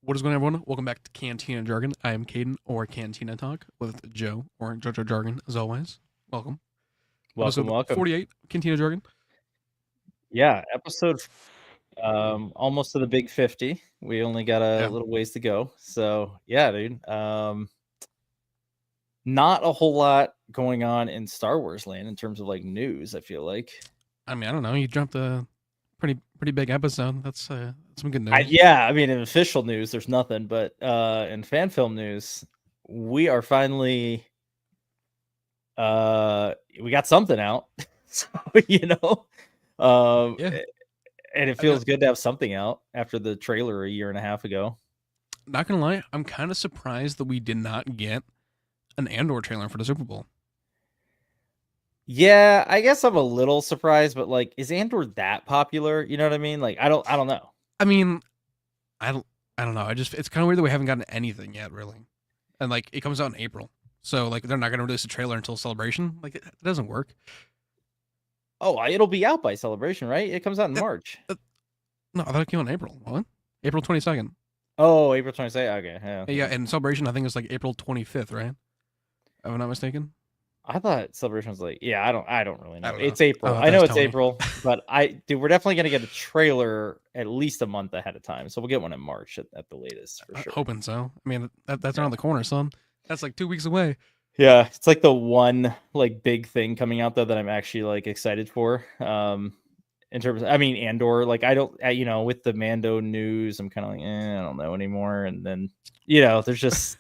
What is going on, everyone? Welcome back to Cantina Jargon. I am Caden, or Cantina Talk, with Joe, or JoJo Jargon, as always. Welcome. Welcome, Episode welcome. 48, Cantina Jargon. Yeah, episode almost to the big 50. We only got a little ways to go. So yeah, dude. Not a whole lot going on in Star Wars land in terms of like news, I feel like. I mean, I don't know. You dropped a pretty big episode. That's some good news. I mean, in official news, there's nothing, but in fan film news, we are finally we got something out. So, Yeah. and it feels good to have something out after the trailer a year and a half ago. Not gonna lie, I'm kind of surprised that we did not get an Andor trailer for the Super Bowl. Yeah, I guess I'm a little surprised, but like, is Andor that popular? You know what I mean? Like, I don't know. I mean, I don't know. It's kind of weird that we haven't gotten anything yet, really. And like, it comes out in April, so like, they're not gonna release a trailer until Celebration. Like, it doesn't work. Oh, it'll be out by Celebration, right? It comes out in March. No, I thought it came out in April. What? April 22nd. Oh, April 22nd. Okay, Yeah, and Celebration I think is like April 25th, right? If I'm not mistaken. I thought Celebration was like, yeah, I don't really know. I don't know. It's April. Oh, I know that's it's Tony. April, but we're definitely gonna get a trailer at least a month ahead of time. So we'll get one in March at the latest for sure. Hoping so. I mean, that's around the corner, son. That's like 2 weeks away. Yeah, it's like the one like big thing coming out though that I'm actually like excited for. In terms of, I mean, Andor, like I don't, with the Mando news, I'm kind of like, I don't know anymore. And then, there's just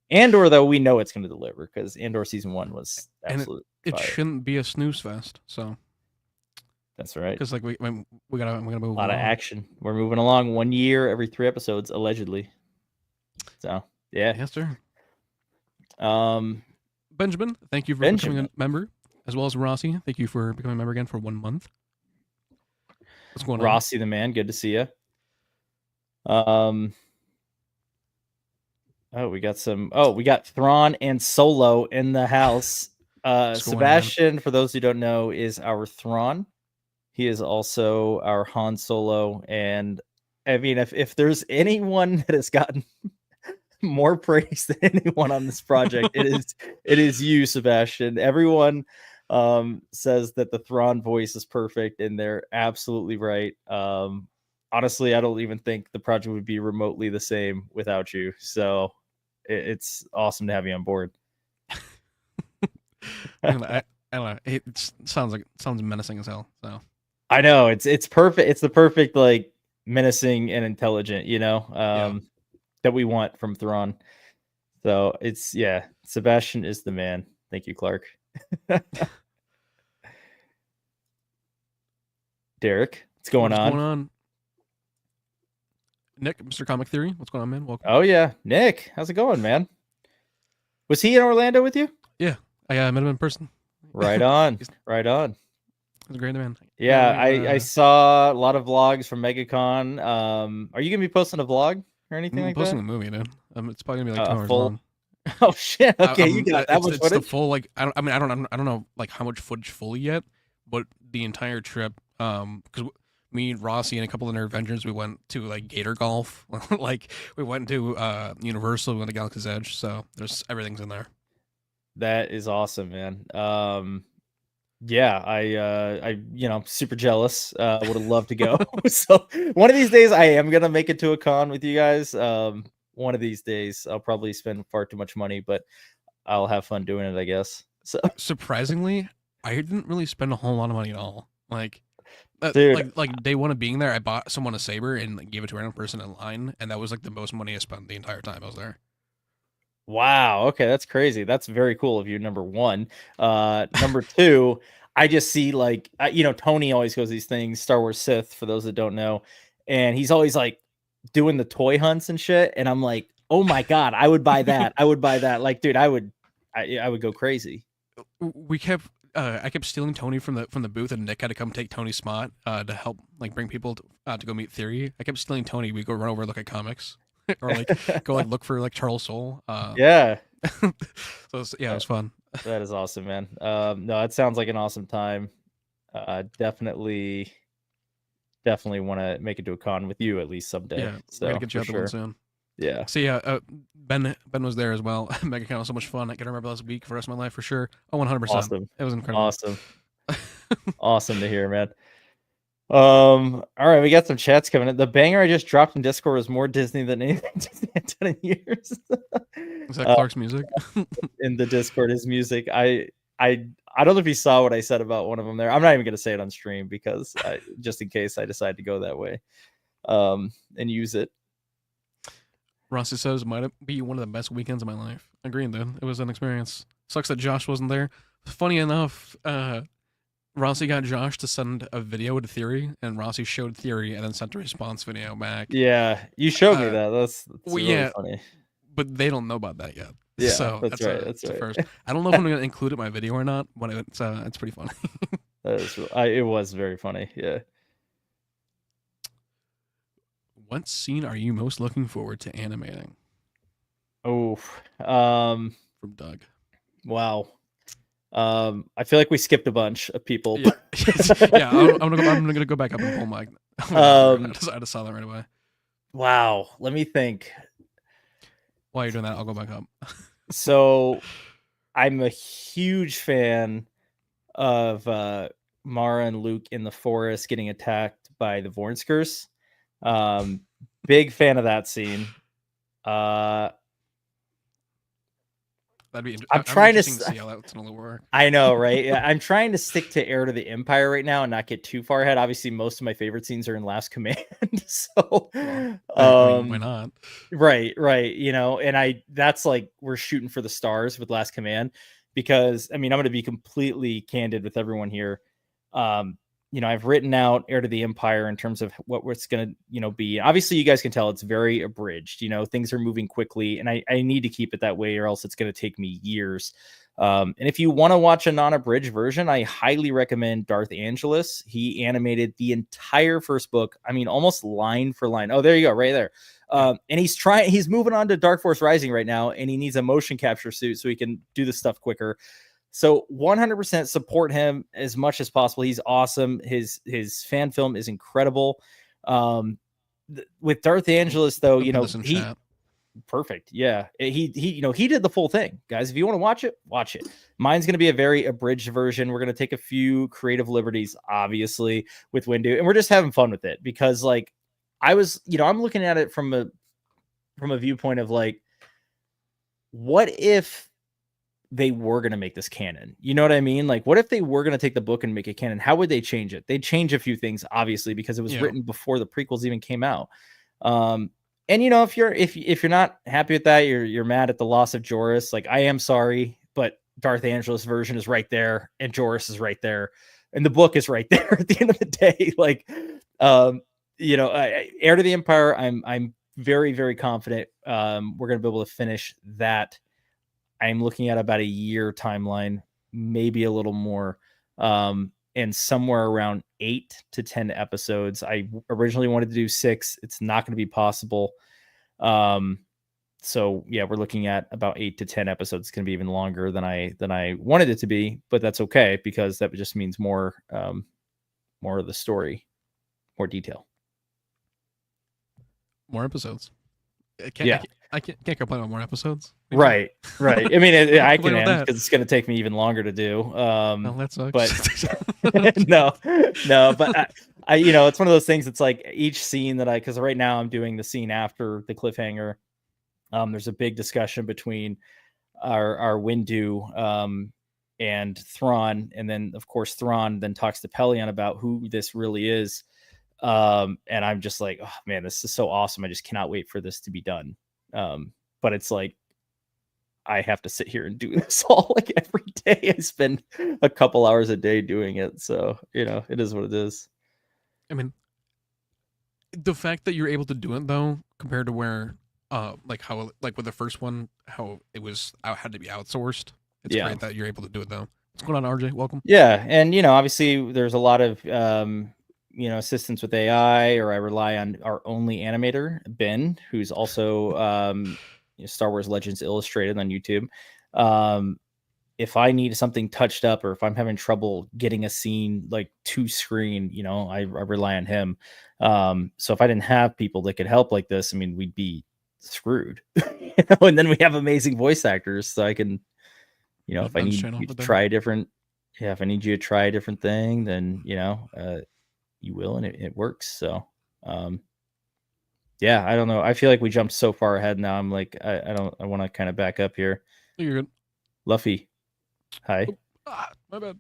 Andor though, we know it's going to deliver because Andor season 1 was absolute. And it shouldn't be a snooze fest. So that's right. Because like we gotta move a lot of action. We're moving along 1 year every 3 episodes allegedly. So yeah, yes sir. Benjamin, thank you for becoming a member, as well as Rossi. Thank you for becoming a member again for 1 month. What's going on? Rossi the man, good to see you. We got Thrawn and Solo in the house. Sebastian, for those who don't know, is our Thrawn. He is also our Han Solo. And I mean, if there's anyone that has gotten more praise than anyone on this project, it is you, Sebastian. Everyone says that the Thrawn voice is perfect, and they're absolutely right. Honestly, I don't even think the project would be remotely the same without you. So it's awesome to have you on board. I don't know. It sounds menacing as hell. So I know it's perfect. It's the perfect like menacing and intelligent, that we want from Thrawn. So Sebastian is the man. Thank you, Clark. Derek, what's going on? Nick, Mr. Comic Theory, what's going on, man? Welcome. Oh yeah, Nick, how's it going, man? Was he in Orlando with you? Yeah, I met him in person. Right on, right on. He's a great man. Yeah, I saw a lot of vlogs from MegaCon. Are you gonna be posting a vlog or anything like that? Posting a movie, dude. It's probably gonna be like 2 hours long. Oh shit! Okay, you got that much footage. It's the full like I don't know like how much footage fully yet, but the entire trip. Because me, Rossi, and a couple of their Avengers, we went to like Gator Golf. Like we went to Universal, we went to Galaxy's Edge. So everything's in there. That is awesome, man. Yeah, I super jealous. Would have loved to go. So one of these days I am gonna make it to a con with you guys. One of these days I'll probably spend far too much money, but I'll have fun doing it, I guess. So surprisingly, I didn't really spend a whole lot of money at all. Like day one of being there, I bought someone a saber and like, gave it to a random person in line, and that was like the most money I spent the entire time I was there. Wow. Okay, that's crazy. That's very cool of you. Number one. Number two, I just see like Tony always goes these things, Star Wars Sith, for those that don't know, and he's always like doing the toy hunts and shit, and I'm like, oh my god, I would buy that. I would buy that. Like, dude, I would go crazy. I kept stealing Tony from the booth, and Nick had to come take Tony's spot to help like bring people to go meet Theory. I kept stealing Tony. We go run over and look at comics, or like go like look for like Charles Soule. Yeah. So it was fun. That is awesome, man. No, it sounds like an awesome time. Definitely want to make it to a con with you at least someday. Yeah, so gotta get you out the one soon. Yeah. So yeah, Ben was there as well. MegaCon was so much fun. I can remember this week for the rest of my life for sure. Oh, 100%. Awesome. It was incredible. Awesome. Awesome to hear, man. All right, we got some chats coming in. The banger I just dropped in Discord was more Disney than anything Disney had done in years. Is that Clark's music? In the Discord, his music. I don't know if you saw what I said about one of them there. I'm not even gonna say it on stream because just in case I decide to go that way, and use it. Rossi says might be one of the best weekends of my life. Agreed, dude. It was an experience. Sucks that Josh wasn't there. Funny enough, Rossi got Josh to send a video to Theory, and Rossi showed Theory and then sent a response video back. Yeah, you showed me that. That's really funny. But they don't know about that yet. Yeah, so that's right. That's right. First. I don't know if I'm going to include it in my video or not, but it's pretty funny. It was very funny. Yeah. What scene are you most looking forward to animating? Oh, from Doug. Wow. I feel like we skipped a bunch of people. Yeah, yeah I'm gonna go back up and pull my. I just saw that right away. Wow. Let me think. While you're doing that, I'll go back up. So, I'm a huge fan of Mara and Luke in the forest getting attacked by the Vornskers. Big fan of that scene. That'd be. I'm trying to see how that's gonna work. I know, right? Yeah, I'm trying to stick to Heir to the Empire right now and not get too far ahead. Obviously, most of my favorite scenes are in Last Command, so I mean, why not? Right. You know, and that's like we're shooting for the stars with Last Command because I mean I'm going to be completely candid with everyone here. You know, I've written out Heir to the Empire in terms of what it's going to, be. Obviously, you guys can tell it's very abridged. Things are moving quickly, and I need to keep it that way, or else it's going to take me years. And if you want to watch a non-abridged version, I highly recommend Darth Angelus. He animated the entire first book. I mean, almost line for line. Oh, there you go, right there. And he's moving on to Dark Force Rising right now, and he needs a motion capture suit so he can do the stuff quicker. So 100% support him as much as possible. He's awesome. His fan film is incredible. With Darth Angelus, though, perfect. Yeah, he did the full thing, guys. If you want to watch it, watch it. Mine's going to be a very abridged version. We're going to take a few creative liberties, obviously, with Windu, and we're just having fun with it because, like, I'm looking at it from a viewpoint of like, what if they were going to make this canon? You know what I mean? Like, what if they were going to take the book and make it canon? How would they change it? They'd change a few things, obviously, because it was written before the prequels even came out. And if you're not happy with that, you're mad at the loss of Joruus. Like, I am sorry, but Darth Angelus version is right there, and Joruus is right there, and the book is right there. At the end of the day, like, Heir to the Empire, I'm very, very confident we're going to be able to finish that. I'm looking at about a year timeline, maybe a little more, and somewhere around 8 to 10 episodes. I originally wanted to do 6. It's not going to be possible. So yeah, we're looking at about 8 to 10 episodes. It's going to be even longer than I wanted it to be, but that's okay because that just means more of the story, more detail, more episodes. I can't complain about more episodes. Right. I mean, I can because it's going to take me even longer to do. That sucks. But no. But I it's one of those things. It's like each scene because right now I'm doing the scene after the cliffhanger. There's a big discussion between our Windu and Thrawn, and then of course Thrawn then talks to Pelion about who this really is. And I'm just like, oh man, this is so awesome. I just cannot wait for this to be done. But it's like, I have to sit here and do this all like every day. I spend a couple hours a day doing it. So, it is what it is. I mean, the fact that you're able to do it though, compared to where, with the first one, how it had to be outsourced. It's great that you're able to do it though. What's going on, RJ? Welcome. Yeah. And, obviously there's a lot of, assistance with AI, or I rely on our only animator, Ben, who's also Star Wars Legends Illustrated on YouTube. If I need something touched up, or if I'm having trouble getting a scene like to screen, I rely on him. So if I didn't have people that could help like this, I mean, we'd be screwed. And then we have amazing voice actors, so I can, if I need you to try a different, if I need you to try a different thing, then you will, and it works. So yeah, I don't know. I feel like we jumped so far ahead now. I'm like, I want to kind of back up here. You're good. Luffy, hi. My bad.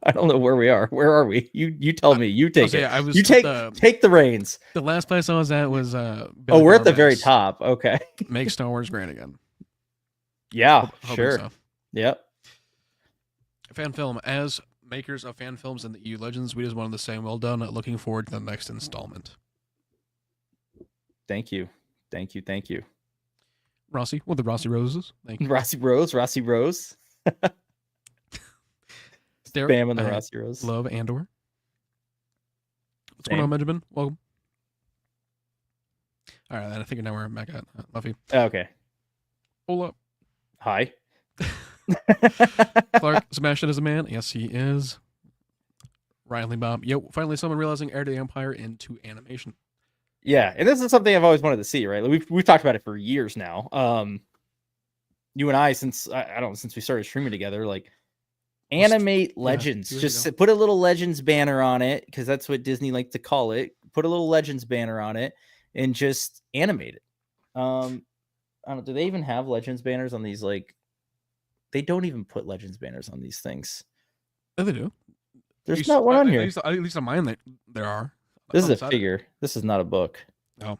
I don't know where we are. Where are we? You tell me. You take it. I was you take the reins. The last place I was at was we're at the very top. Okay. Make Star Wars great again. Yeah, sure. So. Yep. Fan film. As makers of fan films and the EU Legends, we just wanted to say well done. Looking forward to the next installment. Thank you. Rossi with the Rossi Roses. Thank you. Rossi Rose. Spamming the Rossi Rose. Love Andor. What's going on, Benjamin? Welcome. All right, I think now we're back at Luffy. Okay. Hold up. Hi. Clark, Sebastian is a man. Yes, he is. Riley Bob. Yo, finally someone realizing Heir to the Empire into animation. Yeah, and this is something I've always wanted to see, right? Like we've talked about it for years now. You and I, since we started streaming together, like animate Legends. Just put a little Legends banner on it, because that's what Disney likes to call it. Put a little Legends banner on it and just animate it. I don't. Do they even have Legends banners on these? Like, they don't even put Legends banners on these things. Oh, they do. There's not one on here. At least on mine, there are. This is a figure. This is not a book. No.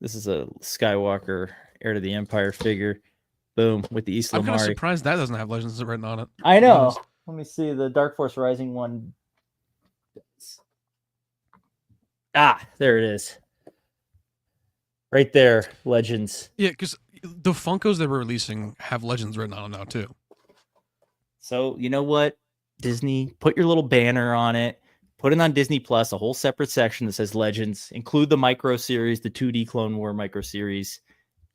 This is a Skywalker Heir to the Empire figure. Boom, with the Isla Mari. I'm kind of surprised that doesn't have Legends written on it. I know. Let me see. The Dark Force Rising one. There it is. Right there, Legends. Yeah, because the Funkos they were releasing have Legends written on them now, too. So, you know what? Disney, put your little banner on it. Put it on Disney Plus, a whole separate section that says Legends. Include the micro series, the 2D Clone War micro series,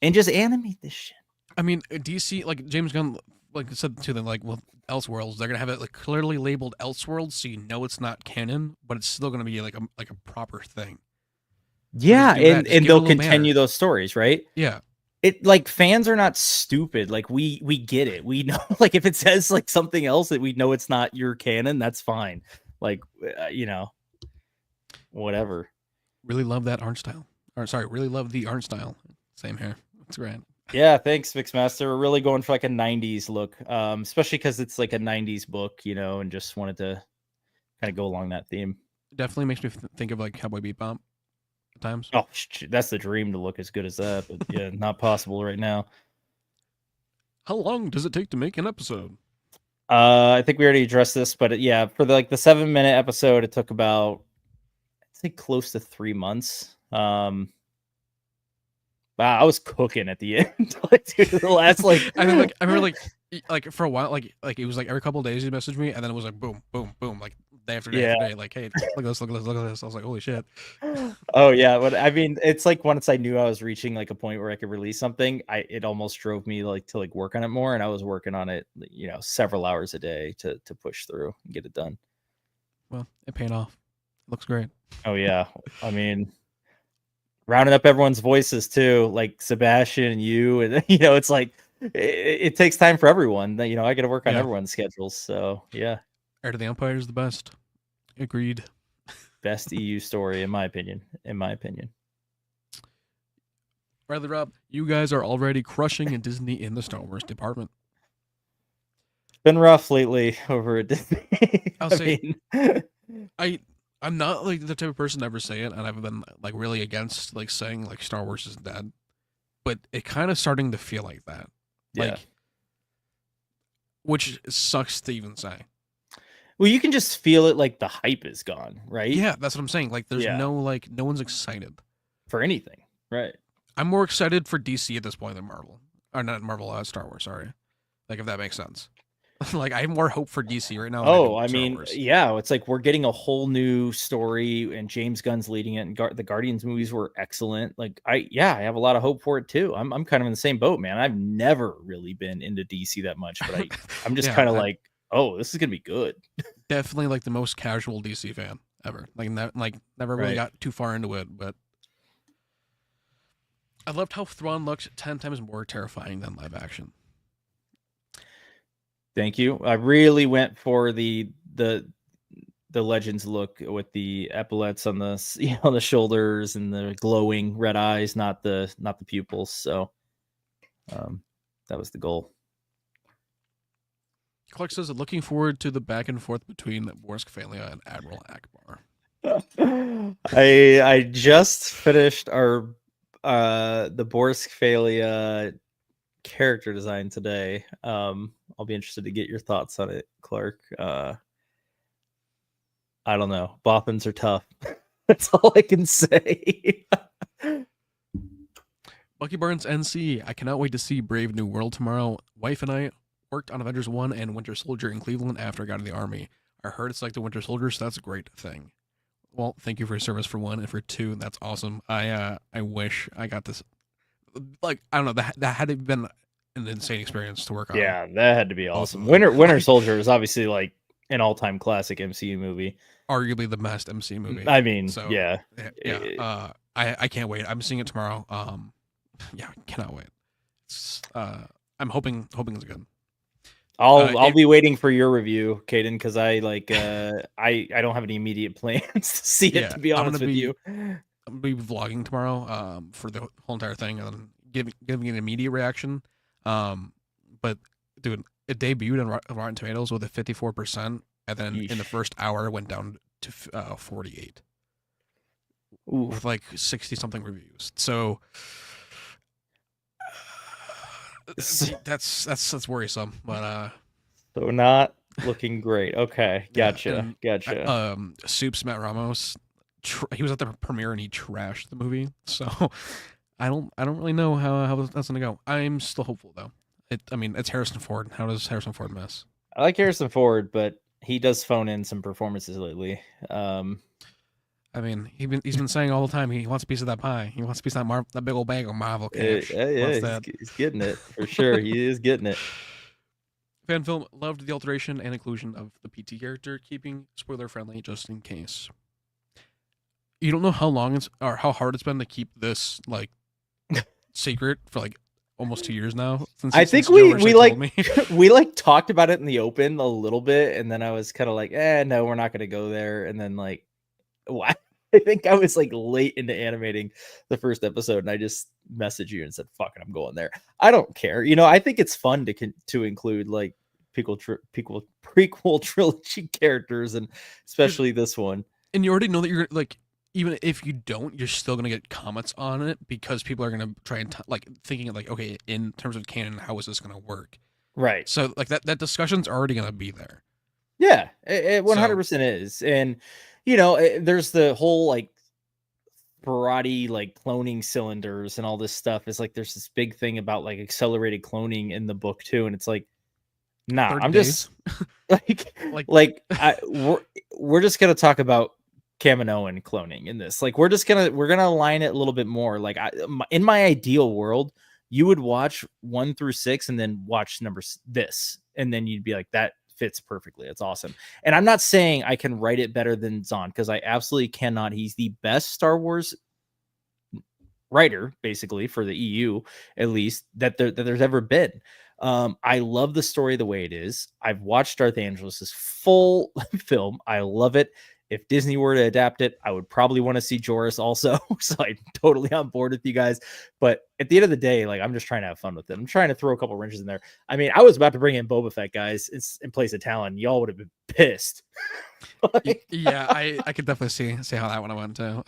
and just animate this shit. I mean, DC, like James Gunn, like said to them, like with Elseworlds, they're gonna have it like clearly labeled Elseworlds, so you know it's not canon, but it's still gonna be like a proper thing. Yeah, and they'll continue those stories, right? Yeah. It like fans are not stupid. Like we get it. We know like if it says like something else that we know it's not your canon, that's fine. Like whatever. Really love that art style. Or sorry, really love the art style. Same here. It's great. Yeah, thanks, Mixmaster. We're really going for like a 90s look, especially because it's like a 90s book, and just wanted to kind of go along that theme. Definitely makes me think of like Cowboy Bebop at times. Oh, that's the dream to look as good as that, but yeah, not possible right now. How long does it take to make an episode? I think we already addressed this, but yeah, for the 7-minute episode, it took about, I'd say, close to 3 months. Wow, I was cooking at the end. The last I remember for a while, like it was like every couple of days you messaged me, and then it was like boom, boom, boom, like day after day after day. Like, hey, look at this, look at this, look at this. I was like, holy shit. Oh yeah, but I mean, it's like once I knew I was reaching like a point where I could release something, it almost drove me to work on it more, and I was working on it, several hours a day to push through and get it done. Well, it paid off. Looks great. Oh yeah, I mean, rounding up everyone's voices too, like Sebastian and you, and it's like it takes time for everyone. I got to work on everyone's schedules. So yeah, Heir to the Empire is the best. Agreed. Best EU story in my opinion. Riley Rob, you guys are already crushing in Disney in the Star Wars department. Been rough lately over at Disney. I'll say, I'm not like the type of person to ever say it, and I've been like really against like saying like Star Wars is dead, but it kind of starting to feel like that. Like, which sucks to even say. Well, you can just feel it, like the hype is gone, right? Yeah, that's what I'm saying. Like, there's no one's excited for anything, right? I'm more excited for DC at this point than Marvel, or not Marvel, Star Wars. Sorry, like if that makes sense. Like I have more hope for DC right now. Oh, I mean, yeah, it's like we're getting a whole new story, and James Gunn's leading it, and the Guardians movies were excellent. Like I have a lot of hope for it too. I'm kind of in the same boat, man. I've never really been into DC that much, but I'm just kind of like, oh, this is gonna be good. Definitely like the most casual DC fan ever. Like never really got too far into it, but I loved how Thrawn looked 10 times more terrifying than live action. Thank you. I really went for the Legends look with the epaulets on the on the shoulders and the glowing red eyes, not the pupils. So that was the goal. Clark says, looking forward to the back and forth between Borsk Falia and Admiral Akbar. I just finished our the Borsk Falia character design today. I'll be interested to get your thoughts on it, Clark. I don't know. Bothans are tough. That's all I can say. Bucky Barnes NC. I cannot wait to see Brave New World tomorrow. Wife and I worked on Avengers 1 and Winter Soldier in Cleveland after I got in the Army. I heard it's like the Winter Soldier, so that's a great thing. Well, thank you for your service for 1, and for 2, that's awesome. I wish I got this. Like, I don't know, that had to have been an insane experience to work on. Yeah, that had to be awesome. Winter Soldier is obviously like an all-time classic MCU movie. Arguably the best MCU movie. I mean, so, yeah. I can't wait. I'm seeing it tomorrow. Yeah, cannot wait. I'm hoping it's good. I'll be waiting for your review, Caden, because I don't have any immediate plans to see it. To be honest with you, I'm gonna be vlogging tomorrow for the whole entire thing and then giving an immediate reaction. But dude, it debuted on Rotten Tomatoes with a 54%, and then in the first hour it went down to 48. Ooh. With like 60 something reviews. So that's worrisome, but so not looking great. Okay, gotcha. Soups Matt Ramos, he was at the premiere and he trashed the movie, so I don't really know how that's gonna go. I'm still hopeful though. It's Harrison Ford. How does Harrison Ford miss? I like Harrison Ford, but he does phone in some performances lately. He's been saying all the time he wants a piece of that pie. He wants a piece of that big old bag of Marvel cash. He's getting it for sure. He is getting it. Fan film loved the alteration and inclusion of the PT character, keeping spoiler friendly just in case. You don't know how long or how hard it's been to keep this like secret for like almost 2 years now. I think we talked about it in the open a little bit, and then I was kind of like, no, we're not going to go there. And then like, what? I think I was like late into animating the first episode, and I just messaged you and said, "Fuck it, I'm going there." I don't care. I think it's fun to include like prequel trilogy characters, and especially this one. And you already know that you're like, even if you don't, you're still gonna get comments on it because people are gonna try and thinking like, okay, in terms of canon, how is this gonna work? Right. So like that discussion's already gonna be there. Yeah, it 100% is, and there's the whole like karate like cloning cylinders and all this stuff. It's like there's this big thing about like accelerated cloning in the book too, and it's like, nah, I'm just we're just gonna talk about Kaminoan cloning in this. Like we're gonna align it a little bit more. Like in my ideal world, you would watch 1 through 6 and then watch this, and then you'd be like, that fits perfectly. It's awesome. And I'm not saying I can write it better than Zahn, because I absolutely cannot. He's the best Star Wars writer, basically, for the EU, at least, that there's ever been. I love the story the way it is. I've watched Darth Angelus's full film. I love it. If Disney were to adapt it, I would probably want to see Joris also. So I'm totally on board with you guys. But at the end of the day, like, I'm just trying to have fun with it. I'm trying to throw a couple wrenches in there. I mean, I was about to bring in Boba Fett, guys, in place of Talon. Y'all would have been pissed. Yeah, I could definitely see how that one went too.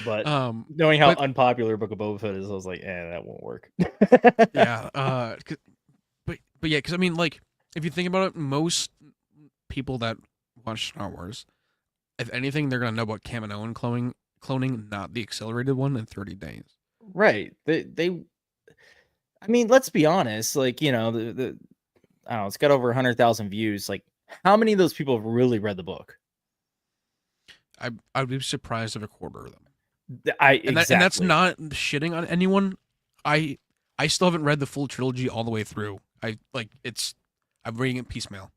But knowing how unpopular Book of Boba Fett is, I was like, that won't work. Yeah. But yeah, because I mean, like, if you think about it, most people that watch Star Wars, if anything, they're gonna know about Kaminoan cloning, not the accelerated one, in 30 days. Right. They I mean, let's be honest. Like, the I don't know, it's got over 100,000 views. Like, how many of those people have really read the book? I'd be surprised if a quarter of them. Exactly. And that's not shitting on anyone. I still haven't read the full trilogy all the way through. I'm reading it piecemeal.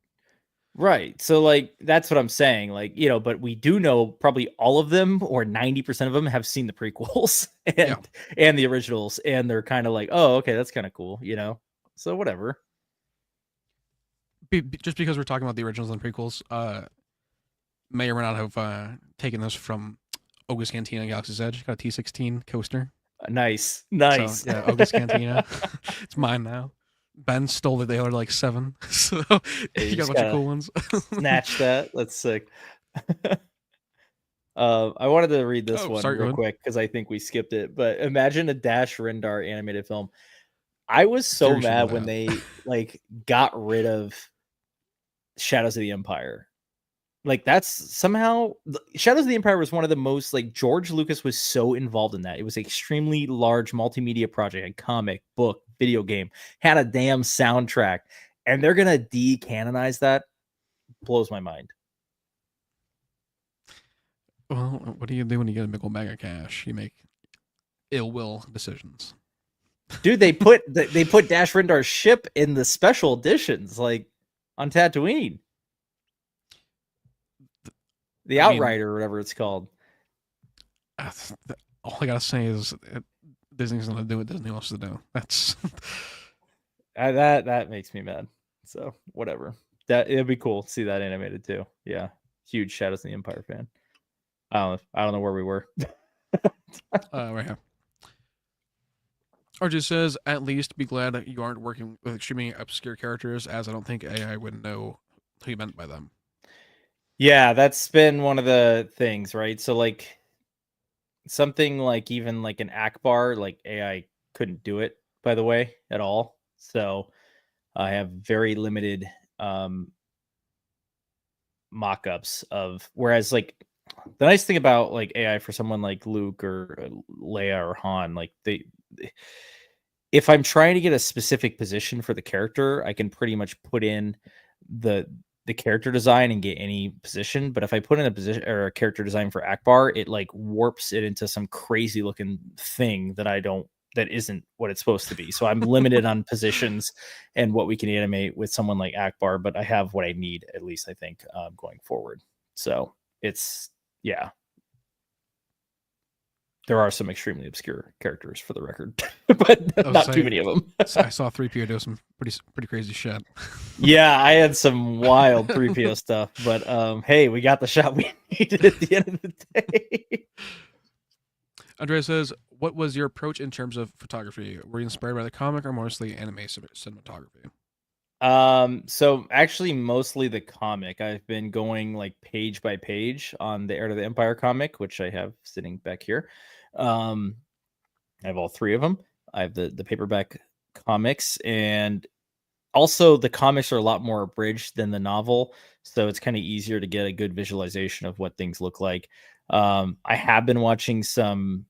Right. So like that's what I'm saying. Like, but we do know probably all of them or 90% of them have seen the prequels Yeah. and the originals, and they're kind of like, "Oh, okay, that's kind of cool," So whatever. Just because we're talking about the originals and prequels, may or may not have taken this from Oga's Cantina Galaxy's Edge. Got a T16 coaster. Nice. So yeah, Oga's Cantina. It's mine now. Ben stole it. They were like 7, so you got a bunch of cool ones. Snatch that. That's sick. I wanted to read this one real quick because I think we skipped it. But imagine a Dash Rendar animated film. I was so mad when they like got rid of Shadows of the Empire. Like that's somehow Shadows of the Empire was one of the most like George Lucas was so involved in that. It was an extremely large multimedia project, a comic, book, video game, had a damn soundtrack, and they're gonna decanonize that. Blows my mind. Well, what do you do when you get a big old bag of cash? You make ill will decisions. Dude, they put Dash Rendar's ship in the special editions, like on Tatooine. The Outrider or whatever it's called. All I gotta say is Disney's gonna do what Disney wants to do. That's that makes me mad. So whatever. That it'd be cool to see that animated too. Yeah, huge Shadows of the Empire fan. I don't know where we were. Right here. RJ says, at least be glad that you aren't working with extremely obscure characters, as I don't think AI would know who you meant by them. Yeah, that's been one of the things, right? So like something like even like an Akbar, like AI couldn't do it, by the way, at all. So I have very limited mock-ups of, whereas like the nice thing about like AI for someone like Luke or Leia or Han, like if I'm trying to get a specific position for the character, I can pretty much put in the character design and get any position. But if I put in a position or a character design for Akbar, it like warps it into some crazy looking thing that isn't what it's supposed to be. So I'm limited on positions and what we can animate with someone like Akbar, but I have what I need, at least I think, going forward. So it's, yeah. There are some extremely obscure characters for the record, but not too many of them. I saw 3PO do some pretty crazy shit. Yeah, I had some wild 3PO stuff, but hey, we got the shot we needed at the end of the day. Andrea says, what was your approach in terms of photography? Were you inspired by the comic or mostly anime cinematography? So actually mostly the comic. I've been going like page by page on the Heir to the Empire comic, which I have sitting back here. I have all 3 of them. I have the paperback comics, and also the comics are a lot more abridged than the novel, so it's kind of easier to get a good visualization of what things look like. I have been watching some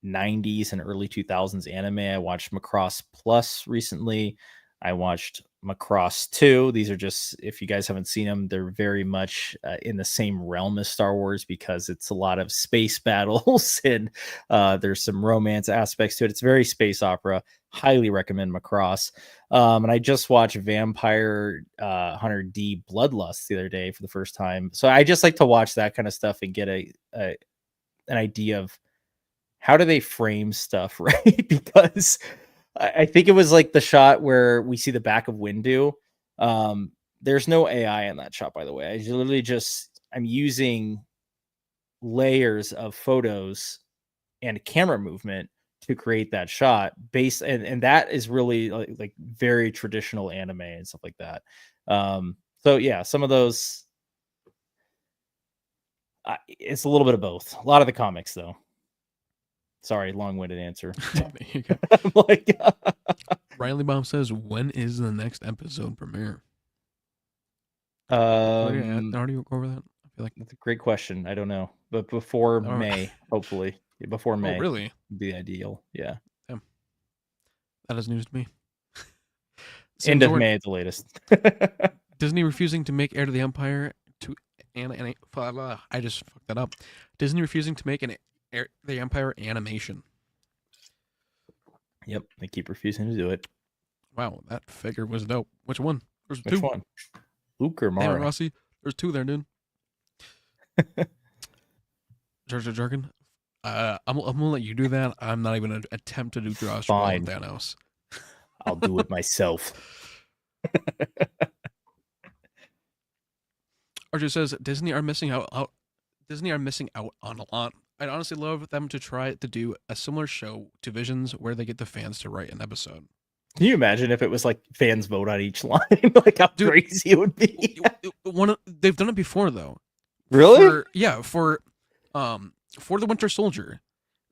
90s and early 2000s anime. I watched Macross Plus recently. I watched Macross 2. These are just, if you guys haven't seen them, they're very much in the same realm as Star Wars because it's a lot of space battles and there's some romance aspects to it. It's very space opera. Highly recommend Macross. And I just watched Vampire Hunter D Bloodlust the other day for the first time. So I just like to watch that kind of stuff and get an idea of how do they frame stuff, right? Because I think it was like the shot where we see the back of Windu. There's no AI in that shot, by the way. I literally I'm using layers of photos and camera movement to create that shot based, and that is really like very traditional anime and stuff like that. So yeah, some of those, it's a little bit of both. A lot of the comics though. Sorry, long-winded answer. I'm like, Riley Bomb says, when is the next episode premiere? Already go over that? I feel like that's a great question. I don't know, but before May, hopefully. Before May. Oh, really? Would be ideal. Yeah. Damn. That is news to me. End of May at the latest. Disney refusing to make Heir to the Empire to I just fucked that up. Disney refusing to make the Empire animation. Yep, they keep refusing to do it. Wow, that figure was dope. Which one? Which one? Luke or Damn it, Mara? Rossi. There's 2 there, dude. Jar Jar Jarkin. I'm gonna let you do that. I'm not even gonna attempt to do Josh Brolin and Fine. Thanos. I'll do it myself. Archer says Disney are missing out. Disney are missing out on a lot. I'd honestly love them to try to do a similar show to Visions where they get the fans to write an episode. Can you imagine if it was like fans vote on each line? Like how crazy it would be. They've done it before though. Really? For the Winter Soldier,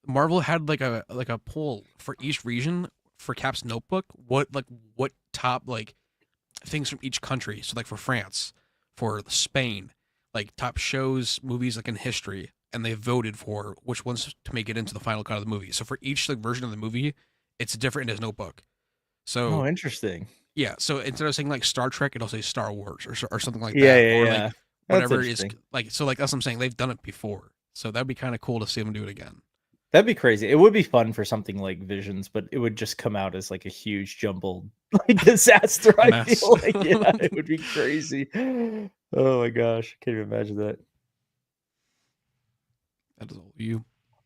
Marvel had like a poll for each region for Cap's notebook. What top like things from each country. So like for France, for Spain, like top shows, movies like in history, and they voted for which ones to make it into the final cut of the movie. So for each like version of the movie, it's different in his notebook. So interesting. Yeah, so instead of saying like Star Trek, it'll say Star Wars or something like Yeah, that. yeah, Or yeah. like whatever is like. So like that's what I'm saying. They've done it before, so that'd be kind of cool to see them do it again. That'd be crazy. It would be fun for something like Visions, but it would just come out as like a huge jumbled like disaster. I feel like it would be crazy. Oh my gosh, I can't even imagine that. That is all you.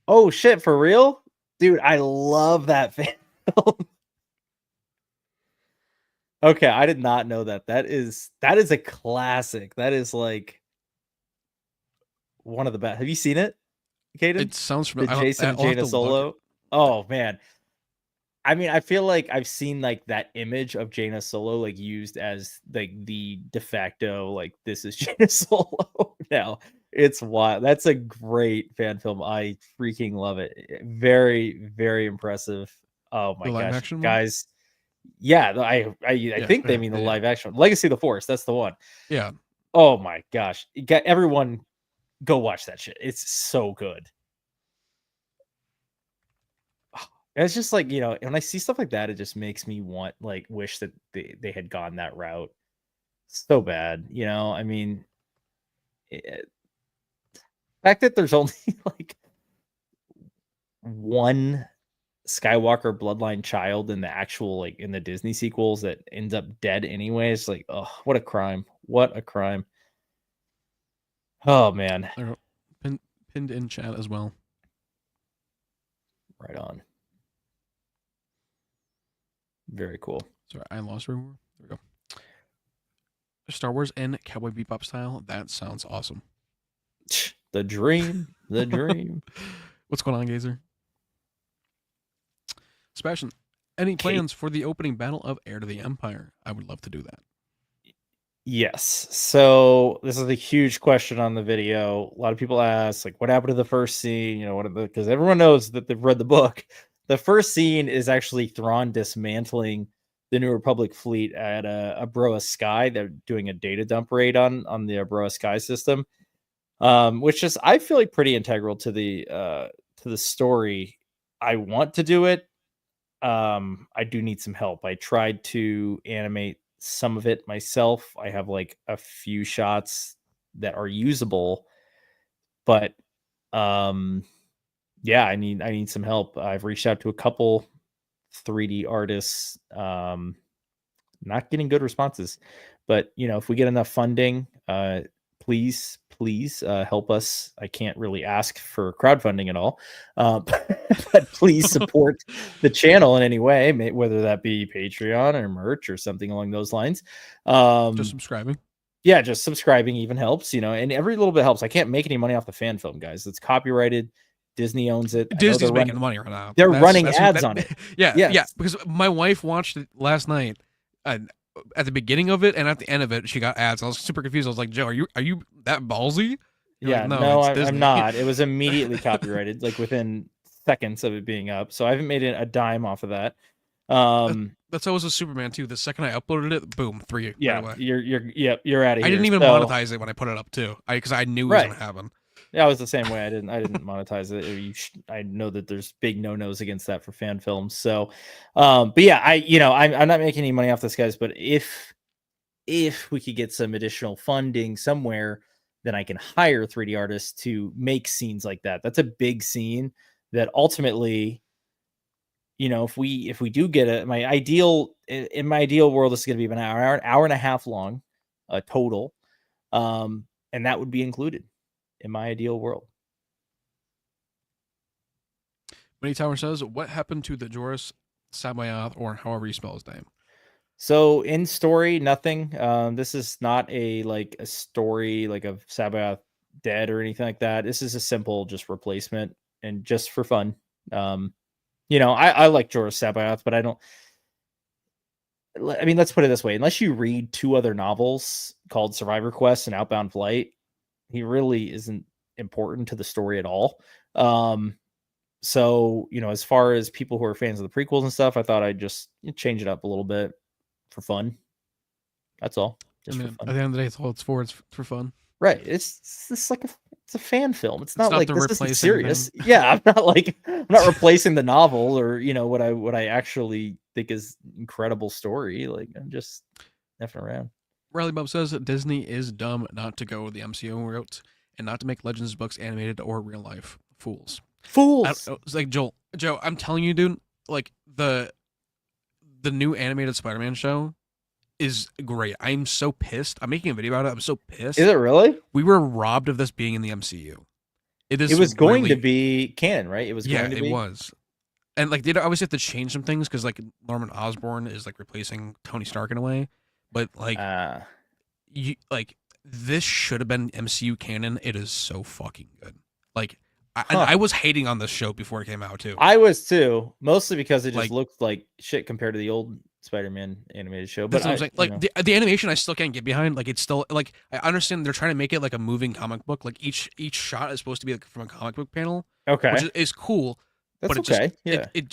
Oh shit, for real, dude! I love that fan film. Okay, I did not know that. That is a classic. That is like one of the best. Have you seen it, Caden? It sounds familiar. Jason and Jaina Solo. Oh man. I mean, I feel like I've seen like that image of Jaina Solo like used as like the de facto like this is Jaina Solo now. It's wild. That's a great fan film. I freaking love it. Very, very impressive. Oh my gosh, guys. Yeah, I think they mean the live action Legacy of the Force. That's the one. Yeah. Oh my gosh. Everyone go watch that shit. It's so good. It's just like, when I see stuff like that, it just makes me wish that they had gone that route so bad. I mean, the fact that there's only like one Skywalker bloodline child in the actual, like in the Disney sequels that ends up dead anyways. Like, oh, what a crime. What a crime. Oh, man. Pinned in chat as well. Right on. Very cool. Sorry, I lost room. There we go. Star Wars in Cowboy Bebop style. That sounds awesome. The dream. The dream. What's going on, Gazer? Sebastian, any plans for the opening battle of Heir to the Empire? I would love to do that. Yes. So this is a huge question on the video. A lot of people ask, like, what happened to the first scene? Because everyone knows that they've read the book. The first scene is actually Thrawn dismantling the New Republic fleet at Abroa Sky. They're doing a data dump raid on the Abroa Sky system, which is, I feel like, pretty integral to the story. I want to do it. I do need some help. I tried to animate some of it myself. I have like a few shots that are usable, but yeah, I need some help. I've reached out to a couple 3D artists, not getting good responses, but if we get enough funding, please help us. I can't really ask for crowdfunding at all, but please support the channel in any way, whether that be Patreon or merch or something along those lines. Just subscribing. Yeah, just subscribing even helps, and every little bit helps. I can't make any money off the fan film, guys. It's copyrighted. Disney owns it. Disney's making money right now. They're running ads on it. Yeah. Because my wife watched it last night, at the beginning of it and at the end of it, she got ads. I was super confused. I was like, Joe, are you that ballsy? You're like, no, I'm not. It was immediately copyrighted, like within seconds of it being up. So I haven't made a dime off of that. That's always a Superman too. The second I uploaded it, boom, 3. Yeah, right away. You're out of here. I didn't even monetize it when I put it up too, because I knew it was gonna happen. Yeah, I was the same way. I didn't monetize it. I know that there's big no-nos against that for fan films. So, but yeah, I'm not making any money off this, guys. But if we could get some additional funding somewhere, then I can hire 3D artists to make scenes like that. That's a big scene that ultimately, if we do get it, in my ideal world, this is going to be about an hour and a half long. total, and that would be included in my ideal world. Mini Tower says, "What happened to the Joris Sabayoth, or however you spell his name?" So in story, nothing. This is not a story like of Sabayoth dead or anything like that. This is a simple just replacement and just for fun. I like Joris Sabayoth, but I don't. I mean, let's put it this way: unless you read 2 other novels called Survivor Quest and Outbound Flight, he really isn't important to the story at all. So as far as people who are fans of the prequels and stuff, I thought I'd just change it up a little bit for fun. That's all. Just for fun. At the end of the day, it's all it's for. It's for fun. Right. It's like it's a fan film. It's not like the this isn't replacing serious. Yeah, I'm not replacing the novel or what I actually think is incredible story. Like I'm just effing around. Riley Bub says that Disney is dumb not to go the MCU route and not to make Legends books animated or real life. Fools. It's like Joe, I'm telling you, dude, like the new animated Spider-Man show is great. I'm so pissed. I'm making a video about it. I'm so pissed. Is it really? We were robbed of this being in the MCU. It was going to be canon, right? It was yeah, going to be. it was. And like they obviously have to change some things because like Norman Osborn is like replacing Tony Stark in a way, but like this should have been MCU canon. It is so fucking good. Like I was hating on this show before it came out too. I was too, mostly because it just looked like shit compared to the old Spider-Man animated show. But that's what I'm saying. Like the animation, I still can't get behind. Like it's still like I understand they're trying to make it like a moving comic book. Like each shot is supposed to be like from a comic book panel. Okay, which is cool. That's but okay.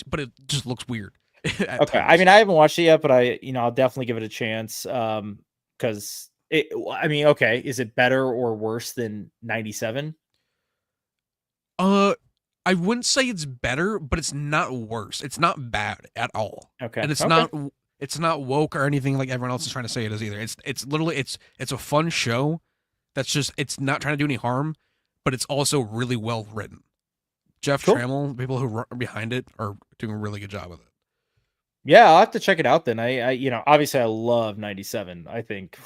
But it just looks weird. Okay, times. I mean I haven't watched it yet, but I'll definitely give it a chance. Because okay, is it better or worse than 97? I wouldn't say it's better, but it's not worse. It's not bad at all. Okay. And it's not woke or anything like everyone else is trying to say it is either. It's literally it's a fun show that's just it's not trying to do any harm, but it's also really well written. Jeff Trammell, the people who are behind it are doing a really good job with it. Yeah, I'll have to check it out then. I obviously I love 97. I think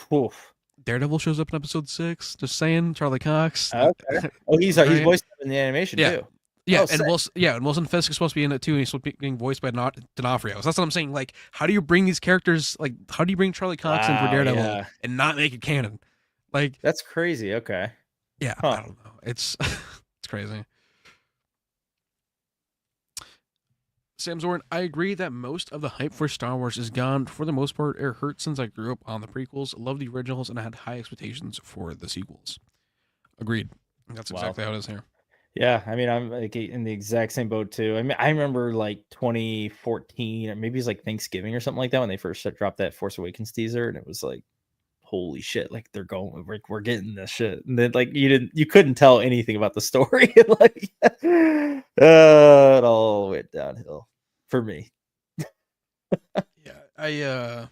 Daredevil shows up in episode 6. Just saying, Charlie Cox. Okay. Oh, he's voiced in the animation too. Yeah, and Wilson Fisk is supposed to be in it too, and he's supposed to be being voiced by D'Onofrio. So that's what I'm saying. Like, how do you bring these characters? Like, how do you bring Charlie Cox in for Daredevil and not make it canon? Like, that's crazy. Okay. Yeah, I don't know. It's it's crazy. Sam Zorn, I agree that most of the hype for Star Wars is gone. For the most part, it hurt since I grew up on the prequels, loved the originals, and I had high expectations for the sequels. Agreed. That's exactly how it is here. Yeah, I mean, I'm like in the exact same boat too. I mean, I remember like 2014, or maybe it's like Thanksgiving or something like that when they first dropped that Force Awakens teaser, and it was like, holy shit! Like we're getting this shit, and then like you couldn't tell anything about the story. Like, it all went downhill for me. Yeah,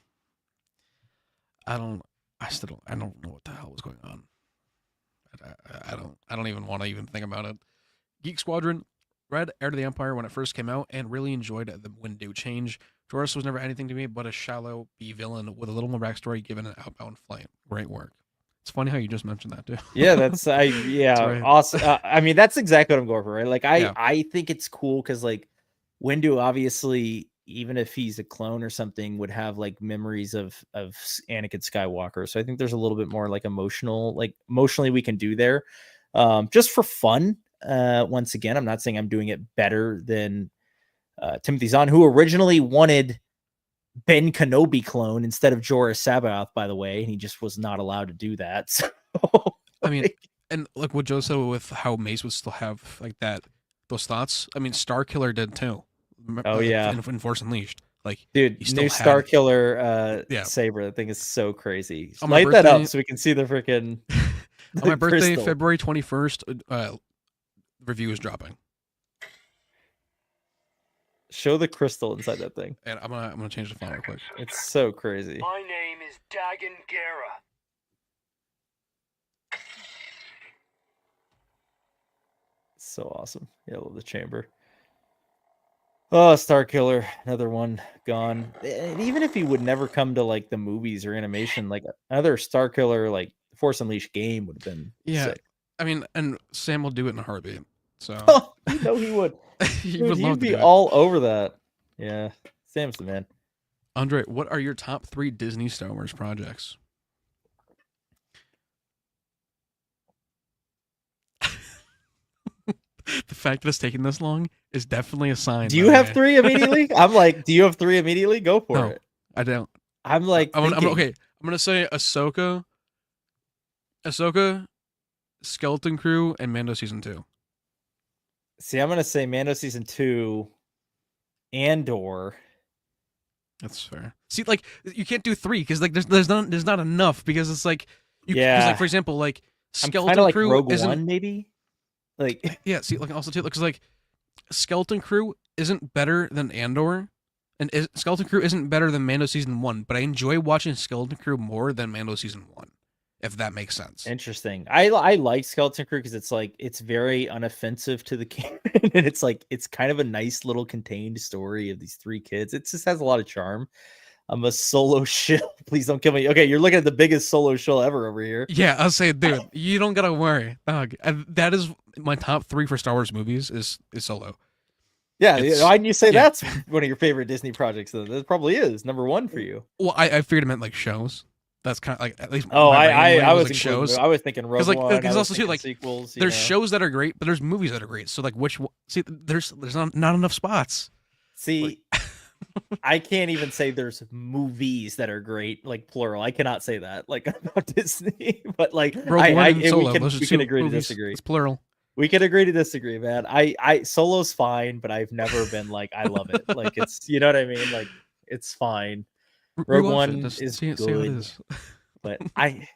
I don't know what the hell was going on. I don't even want to even think about it. Geek Squadron, read Heir to the Empire when it first came out and really enjoyed the window change. Joris was never anything to me but a shallow B villain with a little more backstory given an outbound flight. Great work. It's funny how you just mentioned that too. Yeah, that's right. Awesome. I mean, that's exactly what I'm going for, right? Like I think it's cool because like Windu obviously, even if he's a clone or something, would have like memories of Anakin Skywalker. So I think there's a little bit more like emotionally we can do there, just for fun. Once again, I'm not saying I'm doing it better than Timothy Zahn, who originally wanted Ben Kenobi clone instead of Joris Sabayoth, by the way, and he just was not allowed to do that. So, I mean, and like what Joe said with how Mace would still have like those thoughts. I mean, Starkiller did too. Oh yeah, in Force Unleashed. Like, dude, new Starkiller saber. That thing is so crazy. Light that up so we can see the freaking. On my birthday, February 21st, review is dropping. Show the crystal inside that thing. And I'm gonna change the font real quick. It's so crazy. My name is Dagan Gera. So awesome. Yeah, I love the chamber. Oh, Star Killer, another one gone. And even if he would never come to like the movies or animation, like another Star Killer, like Force Unleashed game would have been sick. I mean, and Sam will do it in a heartbeat. So Oh, you know he would. he Dude, would love he'd to be do it. all over that. Yeah, Sam's the man. Andre, what are your top 3 Disney Star Wars projects? The fact that it's taking this long is definitely a sign. Do you have 3 immediately? I'm like, do you have 3 immediately? Go for it. I don't. I'm like, I'm okay. I'm gonna say Ahsoka, Skeleton Crew, and Mando season 2. See, I'm gonna say Mando season 2, Andor. That's fair. See, like you can't do 3 because like there's not enough because it's like yeah. like for example like Skeleton I'm like Crew Rogue isn't One maybe. Like yeah. See, like also too because like Skeleton Crew isn't better than Andor, and Skeleton Crew isn't better than Mando season 1. But I enjoy watching Skeleton Crew more than Mando season 1, if that makes sense. Interesting. I like Skeleton Crew because it's like it's very unoffensive to the canon, and it's like it's kind of a nice little contained story of these 3 kids. It just has a lot of charm. I'm a solo shill. Please don't kill me. Okay, you're looking at the biggest solo shill ever over here. Yeah, I'll say, dude, you don't gotta worry, dog. That is my top 3 for Star Wars movies is Solo. Yeah, why didn't you say that's one of your favorite Disney projects? Though that probably is number 1 for you. Well, I figured it meant like shows. That's kind of like at least. I was like shows. I was thinking Rogue One. Because also too like sequels. There's shows that are great, but there's movies that are great. So like which one? See, there's not enough spots. See. Like, I can't even say there's movies that are great, like plural. I cannot say that, like about Disney. But like, we can agree to disagree. It's plural. We can agree to disagree, man. I Solo's fine, but I've never been like I love it. Like it's, you know what I mean? Like it's fine. Rogue One is good, see how it is. But I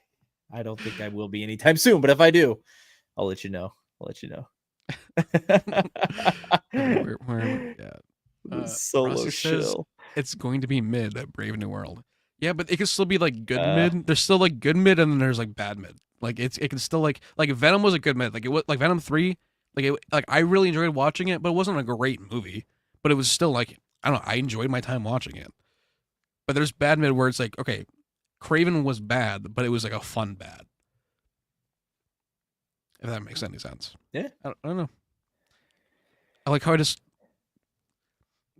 don't think I will be anytime soon. But if I do, I'll let you know. Solo shill. It's going to be mid at Brave New World. Yeah, but it can still be like good mid. There's still like good mid, and then there's like bad mid. Like it can still like Venom was a good mid. Like it was like Venom 3. Like I really enjoyed watching it, but it wasn't a great movie. But it was still like I don't know. I enjoyed my time watching it. But there's bad mid where it's like okay, Craven was bad, but it was like a fun bad. If that makes any sense. Yeah. I don't know. I like how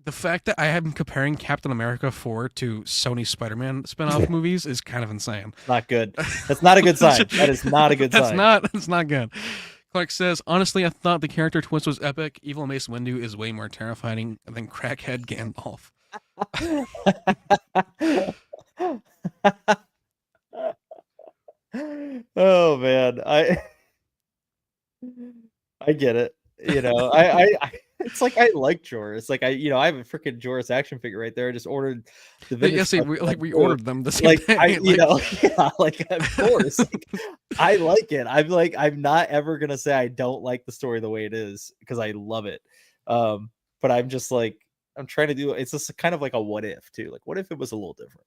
the fact that I am comparing Captain America 4 to Sony Spider-Man spin-off movies is kind of insane. Not good. That's not a good sign. That is not a good sign. That's not good. Clark says, honestly, I thought the character twist was epic. Evil Mace Windu is way more terrifying than crackhead Gandalf. Oh man, I get it. You know, I it's like I like Joris. Like I have a freaking Joris action figure right there. I just ordered the vintage. Yeah, see, we ordered them the same day. Of course. Like, I like it. I'm not ever gonna say I don't like the story the way it is because I love it. But I'm just like I'm trying to do. It's just kind of like a what if too. Like what if it was a little different?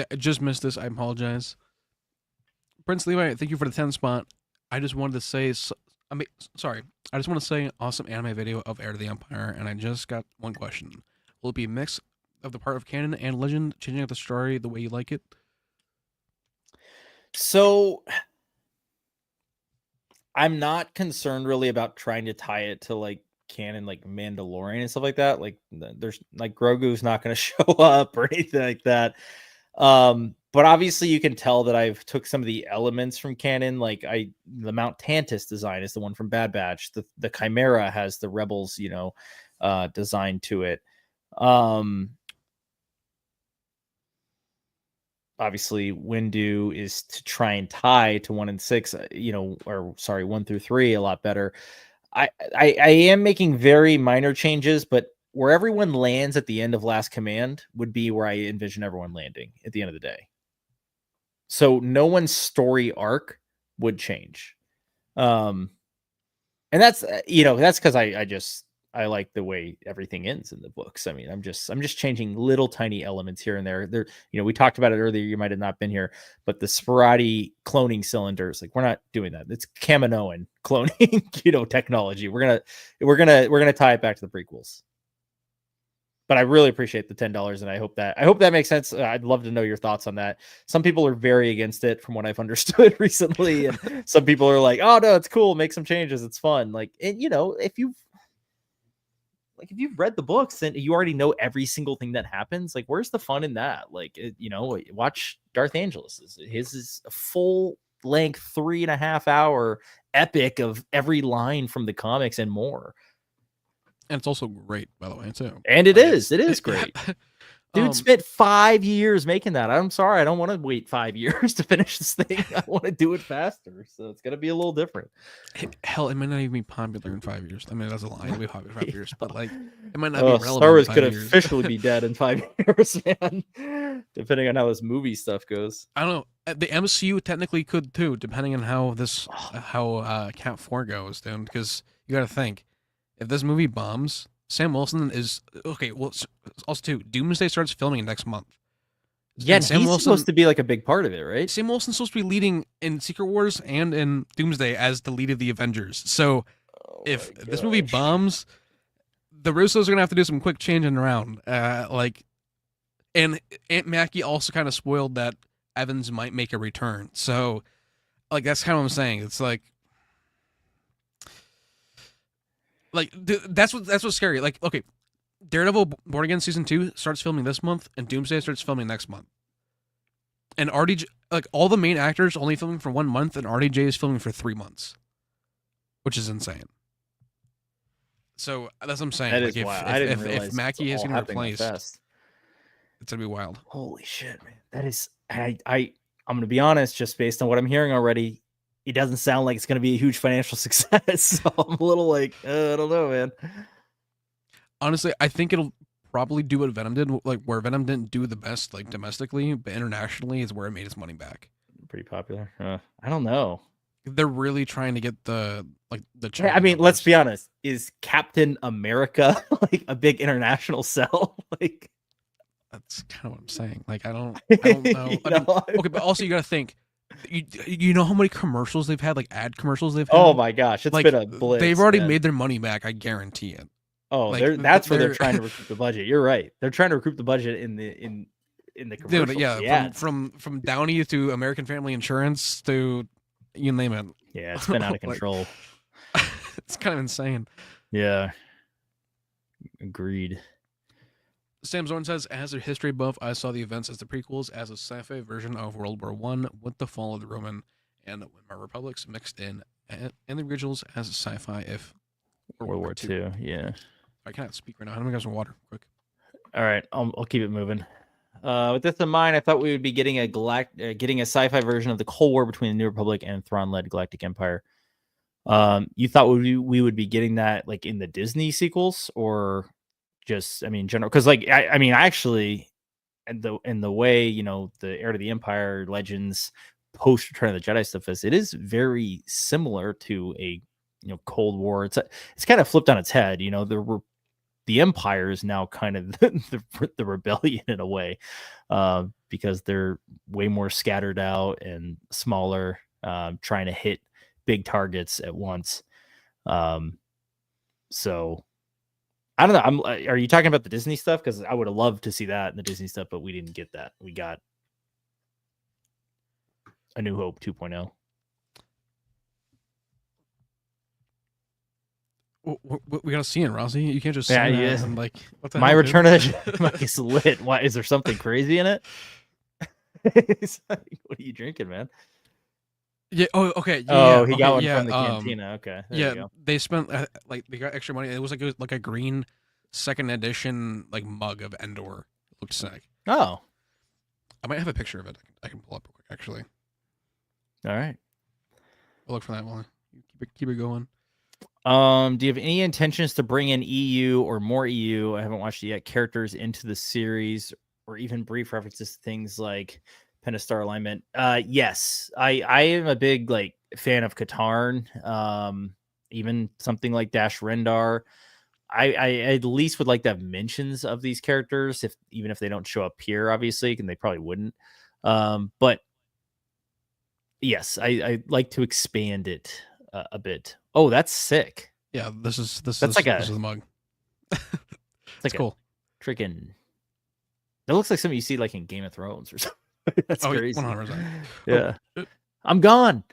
I just missed this. I apologize. Prince Levi, thank you for the 10 spot. I just wanted to say, I just want to say awesome anime video of Heir to the Empire, and I just got one question. Will it be a mix of the part of canon and legend, changing up the story the way you like it? So, I'm not concerned really about trying to tie it to like canon, like Mandalorian and stuff like that. Like, there's like Grogu's not going to show up or anything like that. But obviously you can tell that I've took some of the elements from canon. Like the Mount Tantus design is the one from Bad Batch. The Chimera has the Rebels, design to it. Obviously Windu is to try and tie to 1 and 6, 1 through 3 a lot better. I am making very minor changes, but where everyone lands at the end of Last Command would be where I envision everyone landing at the end of the day. So no one's story arc would change. And that's because I like the way everything ends in the books. I mean, I'm just changing little tiny elements here and there. There, we talked about it earlier. You might have not been here, but the Sperati cloning cylinders, like we're not doing that. It's Kaminoan cloning, technology. We're gonna tie it back to the prequels. But I really appreciate the $10, and I hope that makes sense. I'd love to know your thoughts on that. Some people are very against it, from what I've understood recently, and some people are like, "Oh no, it's cool. Make some changes. It's fun." Like, and if you've read the books and you already know every single thing that happens, like, where's the fun in that? Like, watch Darth Angelus. His is a full length 3.5 hour epic of every line from the comics and more. And it's also great, by the way, too. And it is great. Dude spent 5 years making that. I'm sorry, I don't want to wait 5 years to finish this thing. I want to do it faster, so it's gonna be a little different. Hell, it might not even be popular in 5 years. I mean, that's a lie. It'll be popular in 5 years, but like, it might not be relevant. Star Wars in 5 could years. officially be dead in 5 years, man. Depending on how this movie stuff goes. I don't know. The MCU technically could too, depending on how Cat 4 goes, dude. Because you got to think, if this movie bombs, Sam Wilson is okay. Well, also too, Doomsday starts filming next month. Yeah, and Sam Wilson supposed to be like a big part of it, right? Sam Wilson's supposed to be leading in Secret Wars and in Doomsday as the lead of the Avengers. So, if this movie bombs, the Russos are gonna have to do some quick changing around. And Aunt Mackie also kind of spoiled that Evans might make a return. So, like, that's kind of what I'm saying. It's like that's what's scary. Like, okay, Daredevil Born Again season 2 starts filming this month, and Doomsday starts filming next month. And RDJ, like, all the main actors only filming for 1 month, and RDJ is filming for 3 months, which is insane. So that's what I'm saying. That like, is wild. If Mackie is going to replace, it's gonna be wild. Holy shit, man! That is, I'm gonna be honest. Just based on what I'm hearing already, it doesn't sound like it's gonna be a huge financial success. So I'm a little like, I don't know, man. Honestly, I think it'll probably do what Venom did, like where Venom didn't do the best, like domestically, but internationally is where it made its money back. Pretty popular. I don't know. They're really trying to get the. I mean, let's be honest. Is Captain America like a big international sell? Like, that's kind of what I'm saying. Like, I don't know. Okay, but also you got to think. You know how many commercials they've had, like ad commercials they've had? Oh my gosh, it's been a blitz. They've already made their money back. I guarantee it. Oh, like, that's where they're trying to recoup the budget. You're right. They're trying to recoup the budget in the commercials. Dude, yeah, from Downey to American Family Insurance to you name it. Yeah, it's been out of control. It's kind of insane. Yeah. Agreed. Sam Zorn says, as a history buff, I saw the events as the prequels as a sci-fi version of World War I with the fall of the Roman and Weimar Republics mixed in, and the originals as a sci-fi if World War II. Yeah. I can't speak right now. I'm gonna get some water quick. All right, I'll keep it moving. With this in mind, I thought we would be getting a sci-fi version of the Cold War between the New Republic and Thrawn-led Galactic Empire. You thought we would be getting that like in the Disney sequels, or just, I mean, general? Because like I mean, actually, in the way the Heir to the Empire, Legends, post Return of the Jedi stuff is, it is very similar to a Cold War. It's kind of flipped on its head. The Empire is now kind of the rebellion in a way, because they're way more scattered out and smaller, trying to hit big targets at once. So I don't know. Are you talking about the Disney stuff? Because I would have loved to see that in the Disney stuff, but we didn't get that. We got A New Hope 2.0. We gotta see it, Rossi. You can't just say that and like, what the My hell, Return of the Jedi is lit. Why is there something crazy in it? What are you drinking, man? Yeah. Oh, okay. Yeah, oh, he got one yeah, from the cantina. Okay. Yeah, they spent they got extra money. It was like a green second edition like mug of Endor. It looked sick. Oh, I might have a picture of it. I can pull up real quick. Actually. All right. I'll look for that one. Keep it going. Do you have any intentions to bring in EU or more EU? I haven't watched it yet. Characters into the series, or even brief references to things like Pentastar alignment. Yes, I am a big like fan of Katarn. Even something like Dash Rendar. I at least would like to have mentions of these characters, even if they don't show up here, obviously, and they probably wouldn't. But yes, I like to expand it a bit. Oh, that's sick. Yeah, this is the mug. It's cool. Freaking. That looks like something you see like in Game of Thrones or something. That's crazy. 100%. Yeah. Oh, I'm gone.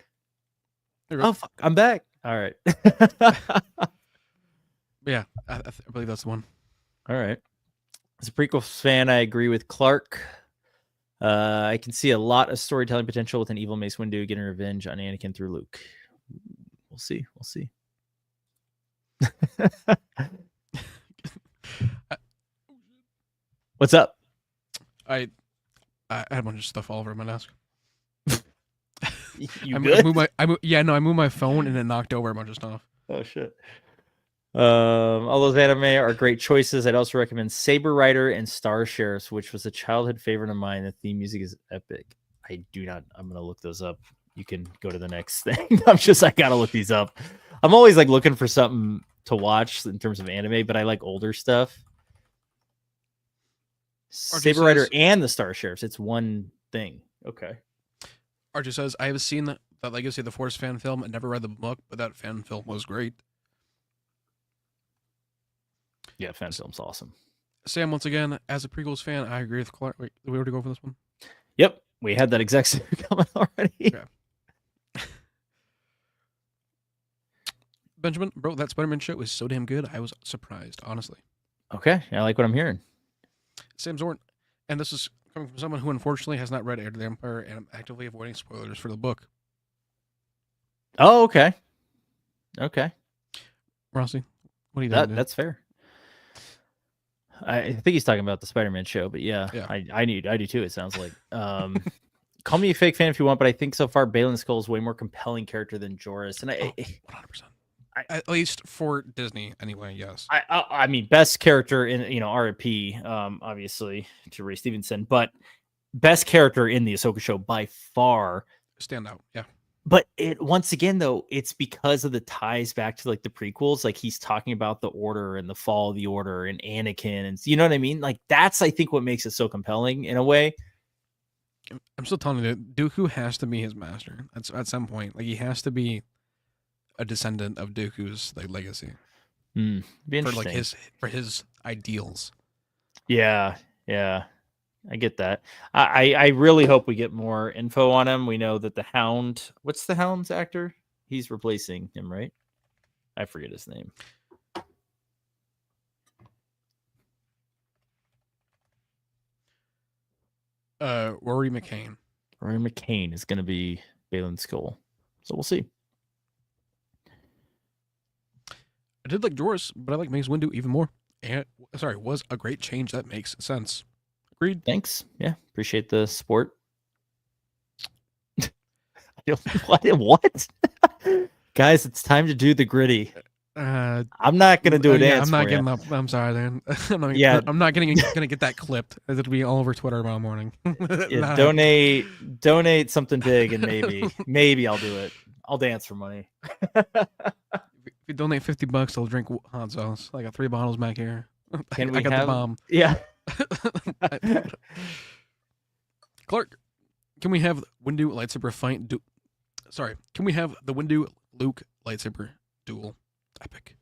there you go. Oh, fuck. I'm back. All right. Yeah, I believe that's the one. All right. As a prequel fan, I agree with Clark. I can see a lot of storytelling potential with an evil Mace Windu getting revenge on Anakin through Luke. We'll see. We'll see. What's up? I had a bunch of stuff all over my desk. You good? I moved my phone and it knocked over a bunch of stuff. Oh shit. All those anime are great choices. I'd also recommend Saber Rider and Star Sheriffs, which was a childhood favorite of mine. The theme music is epic. I'm gonna look those up. You can go to the next thing. I gotta look these up. I'm always like looking for something to watch in terms of anime, but I like older stuff. Saber Rider and the Star Sheriffs. It's one thing. Okay. Archie says, I have seen that Legacy of the Force fan film and never read the book, but that fan film was great. Yeah, fan film's awesome. Sam, once again, as a prequels fan, I agree with Clark. Wait, did we already go for this one? Yep. We had that exact same comment already. Okay. Benjamin, bro, that Spider-Man show is so damn good. I was surprised, honestly. Okay. I like what I'm hearing. Sam Zorn, and this is coming from someone who unfortunately has not read Heir to the Empire, and I'm actively avoiding spoilers for the book. Oh, okay. Okay. Rossi, what are you doing? That's fair. I think he's talking about the Spider-Man show, but yeah. I do too, it sounds like. Call me a fake fan if you want, but I think so far Baylan Skoll is way more compelling character than Joris. And 100%. At least for Disney, anyway, yes. I mean, best character in, RIP, obviously, to Ray Stevenson, but best character in the Ahsoka show by far. Stand out, yeah. But once again, though, it's because of the ties back to like the prequels. Like he's talking about the Order and the fall of the Order and Anakin, and you know what I mean. Like that's I think what makes it so compelling in a way. I'm still telling you, Dooku has to be his master. That's at some point. Like he has to be a descendant of Dooku's like legacy. Be interesting. For his ideals. Yeah. I get that. I really hope we get more info on him. We know that the Hound. What's the Hound's actor? He's replacing him, right? I forget his name. Rory McCain. Rory McCain is going to be Baylan Skoll. So we'll see. I did like Joris, but I like Mace Windu even more. And was a great change that makes sense. Agreed. Thanks. Yeah, appreciate the support. What? Guys, it's time to do the gritty. I'm not gonna do a dance. I'm not getting up. I'm sorry, man. I'm not gonna get that clipped. It'll be all over Twitter tomorrow morning. Yeah, donate something big, and maybe I'll do it. I'll dance for money. If you donate $50, I'll drink hot sauce. I got 3 bottles back here. I got the bomb. Yeah. Clark, can we have Windu lightsaber fight? Can we have the Windu Luke lightsaber duel? Epic.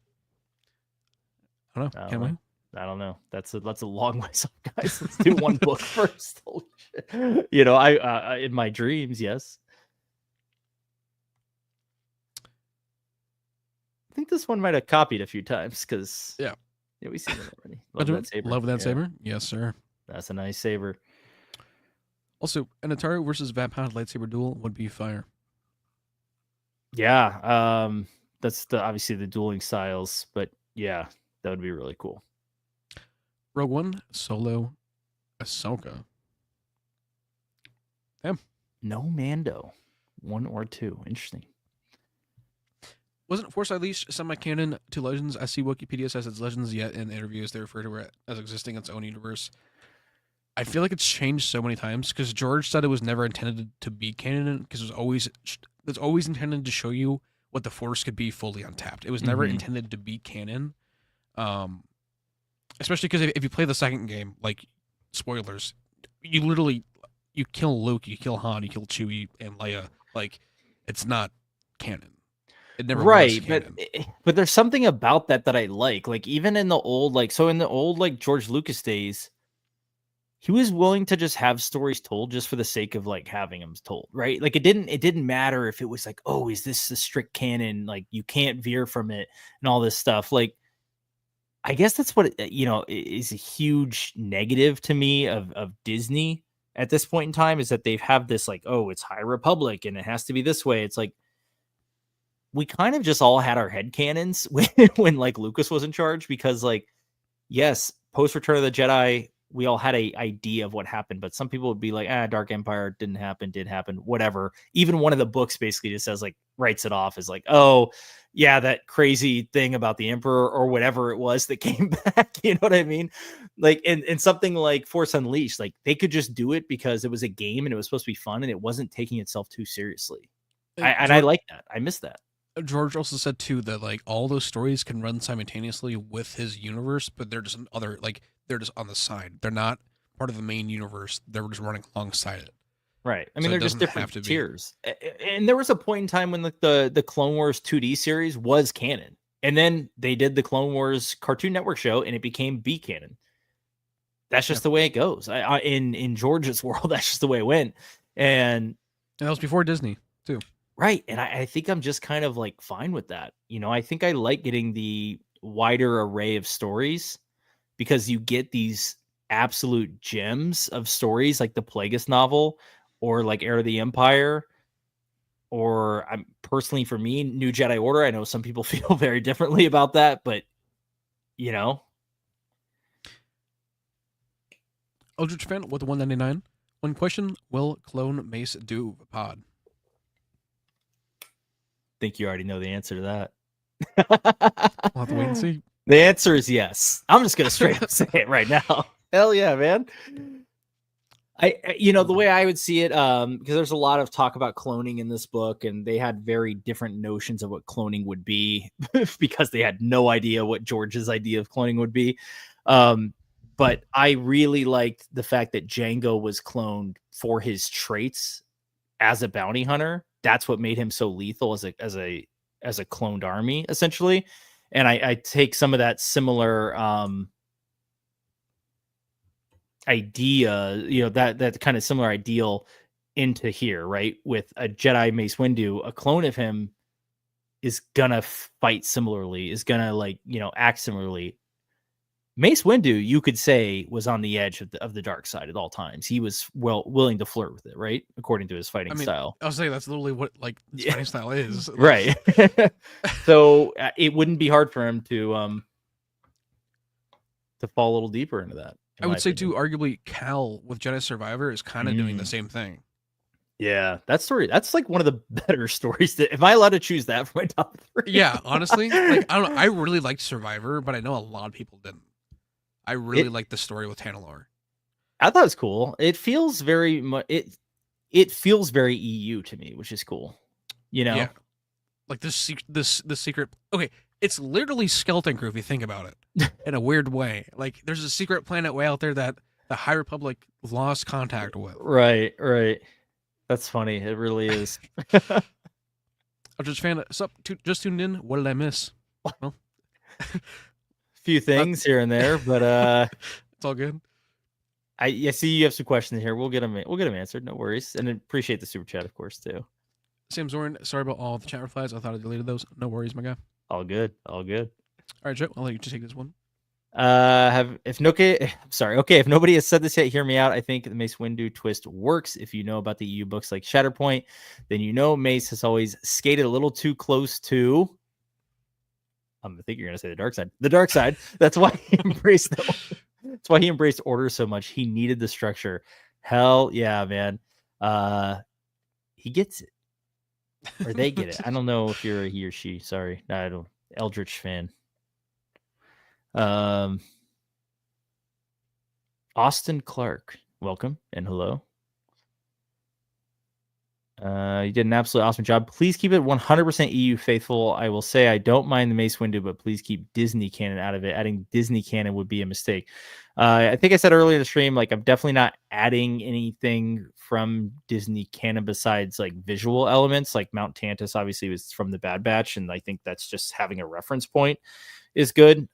I don't know. Can we? I don't know. That's a long ways off, guys. Let's do one book first. Holy shit. I in my dreams, yes. I think this one might have copied a few times because we've seen it already. Love that saber. Yes, sir. That's a nice saber. Also, an Ataru versus Vapad lightsaber duel would be fire. Yeah, that's obviously the dueling styles, but yeah, that would be really cool. Rogue One, Solo, Ahsoka. Damn. No Mando. 1 or 2. Interesting. Wasn't Force Unleashed semi-canon to Legends? I see Wikipedia says it's Legends, yet in interviews they refer to it as existing its own universe. I feel like it's changed so many times because George said it was never intended to be canon because it's always intended to show you what the Force could be fully untapped. It was never intended to be canon. Especially because if you play the second game, like, spoilers, you kill Luke, you kill Han, you kill Chewie and Leia. Like, it's not canon. It never was Right, canon. but there's something about that I like. Like even in the old, like George Lucas days, he was willing to just have stories told just for the sake of like having them told, right? Like it didn't matter if it was like, oh, is this the strict canon? Like you can't veer from it and all this stuff. Like I guess that's what is a huge negative to me of Disney at this point in time, is that they have this like, oh, it's High Republic and it has to be this way. It's like we kind of just all had our head canons when like Lucas was in charge, because like, yes, post Return of the Jedi, we all had a idea of what happened, but some people would be like, Dark Empire did happen, whatever. Even one of the books basically just says, like, writes it off as like, oh yeah, that crazy thing about the Emperor or whatever it was that came back. You know what I mean? Like in something like Force Unleashed, like they could just do it because it was a game and it was supposed to be fun and it wasn't taking itself too seriously. I like that. I miss that. George also said too that like all those stories can run simultaneously with his universe, but they're just they're just on the side. They're not part of the main universe. They're just running alongside it. Right. I mean, they're just different tiers. And there was a point in time when the Clone Wars 2D series was canon, and then they did the Clone Wars Cartoon Network show, and it became B canon. That's just the way it goes. In George's world, that's just the way it went. And that was before Disney too. Right. And I think I'm just kind of like fine with that. I think I like getting the wider array of stories because you get these absolute gems of stories like the Plagueis novel or like Heir of the Empire, or I'm personally, for me, New Jedi Order. I know some people feel very differently about that, but Eldritch fan with the 199. One question: will Clone Mace do a pod? Think you already know the answer to that. We'll have to wait and see. The answer is yes. I'm just gonna straight up say it right now. Hell yeah, man. The way I would see it, because there's a lot of talk about cloning in this book, and they had very different notions of what cloning would be because they had no idea what George's idea of cloning would be. But I really liked the fact that Jango was cloned for his traits as a bounty hunter. That's what made him so lethal as a cloned army, essentially. And I take some of that similar idea, that kind of similar ideal into here, right? With a Jedi Mace Windu, a clone of him is gonna fight similarly, is gonna act similarly. Mace Windu, you could say, was on the edge of the dark side at all times. He was willing to flirt with it, right? According to his fighting style. I was saying that's literally what his fighting style is, right? So it wouldn't be hard for him to fall a little deeper into that. I would say too, arguably, Cal with Jedi Survivor is kind of doing the same thing. Yeah, that's like one of the better stories. Am I allowed to choose that for my top 3? Yeah, honestly, I don't know. I really liked Survivor, but I know a lot of people didn't. I really liked the story with Tanalor. I thought it was cool. It feels very much it feels very EU to me, which is cool. Yeah. Like this secret. Okay, it's literally Skeleton Crew if you think about it in a weird way. Like there's a secret planet way out there that the High Republic lost contact with. Right. That's funny. It really is. I'm just fan. Just tuned in. What did I miss? Well, few things here and there, but it's all good. I see you have some questions here. We'll get them answered. No worries, and appreciate the super chat, of course, too. Sam Zorin, sorry about all the chat replies. I thought I deleted those. No worries, my guy. All good. All right, Joe, I'll let you take this one. If nobody has said this yet, hear me out. I think the Mace Windu twist works. If you know about the EU books like Shatterpoint, then Mace has always skated a little too close to. I think you're gonna say the dark side. The dark side. That's why he embraced That's why he embraced Order so much. He needed the structure. Hell yeah, man. He gets it, or they get it. I don't know if you're a he or she. Sorry, no, I don't. Eldritch fan. Austin Clark, welcome and hello. You did an absolutely awesome job. Please keep it 100% EU faithful. I will say I don't mind the Mace Windu, but please keep Disney canon out of it. Adding Disney canon would be a mistake. I think I said earlier in the stream, like I'm definitely not adding anything from Disney canon besides like visual elements. Like Mount Tantus obviously was from the Bad Batch, and I think that's just having a reference point is good.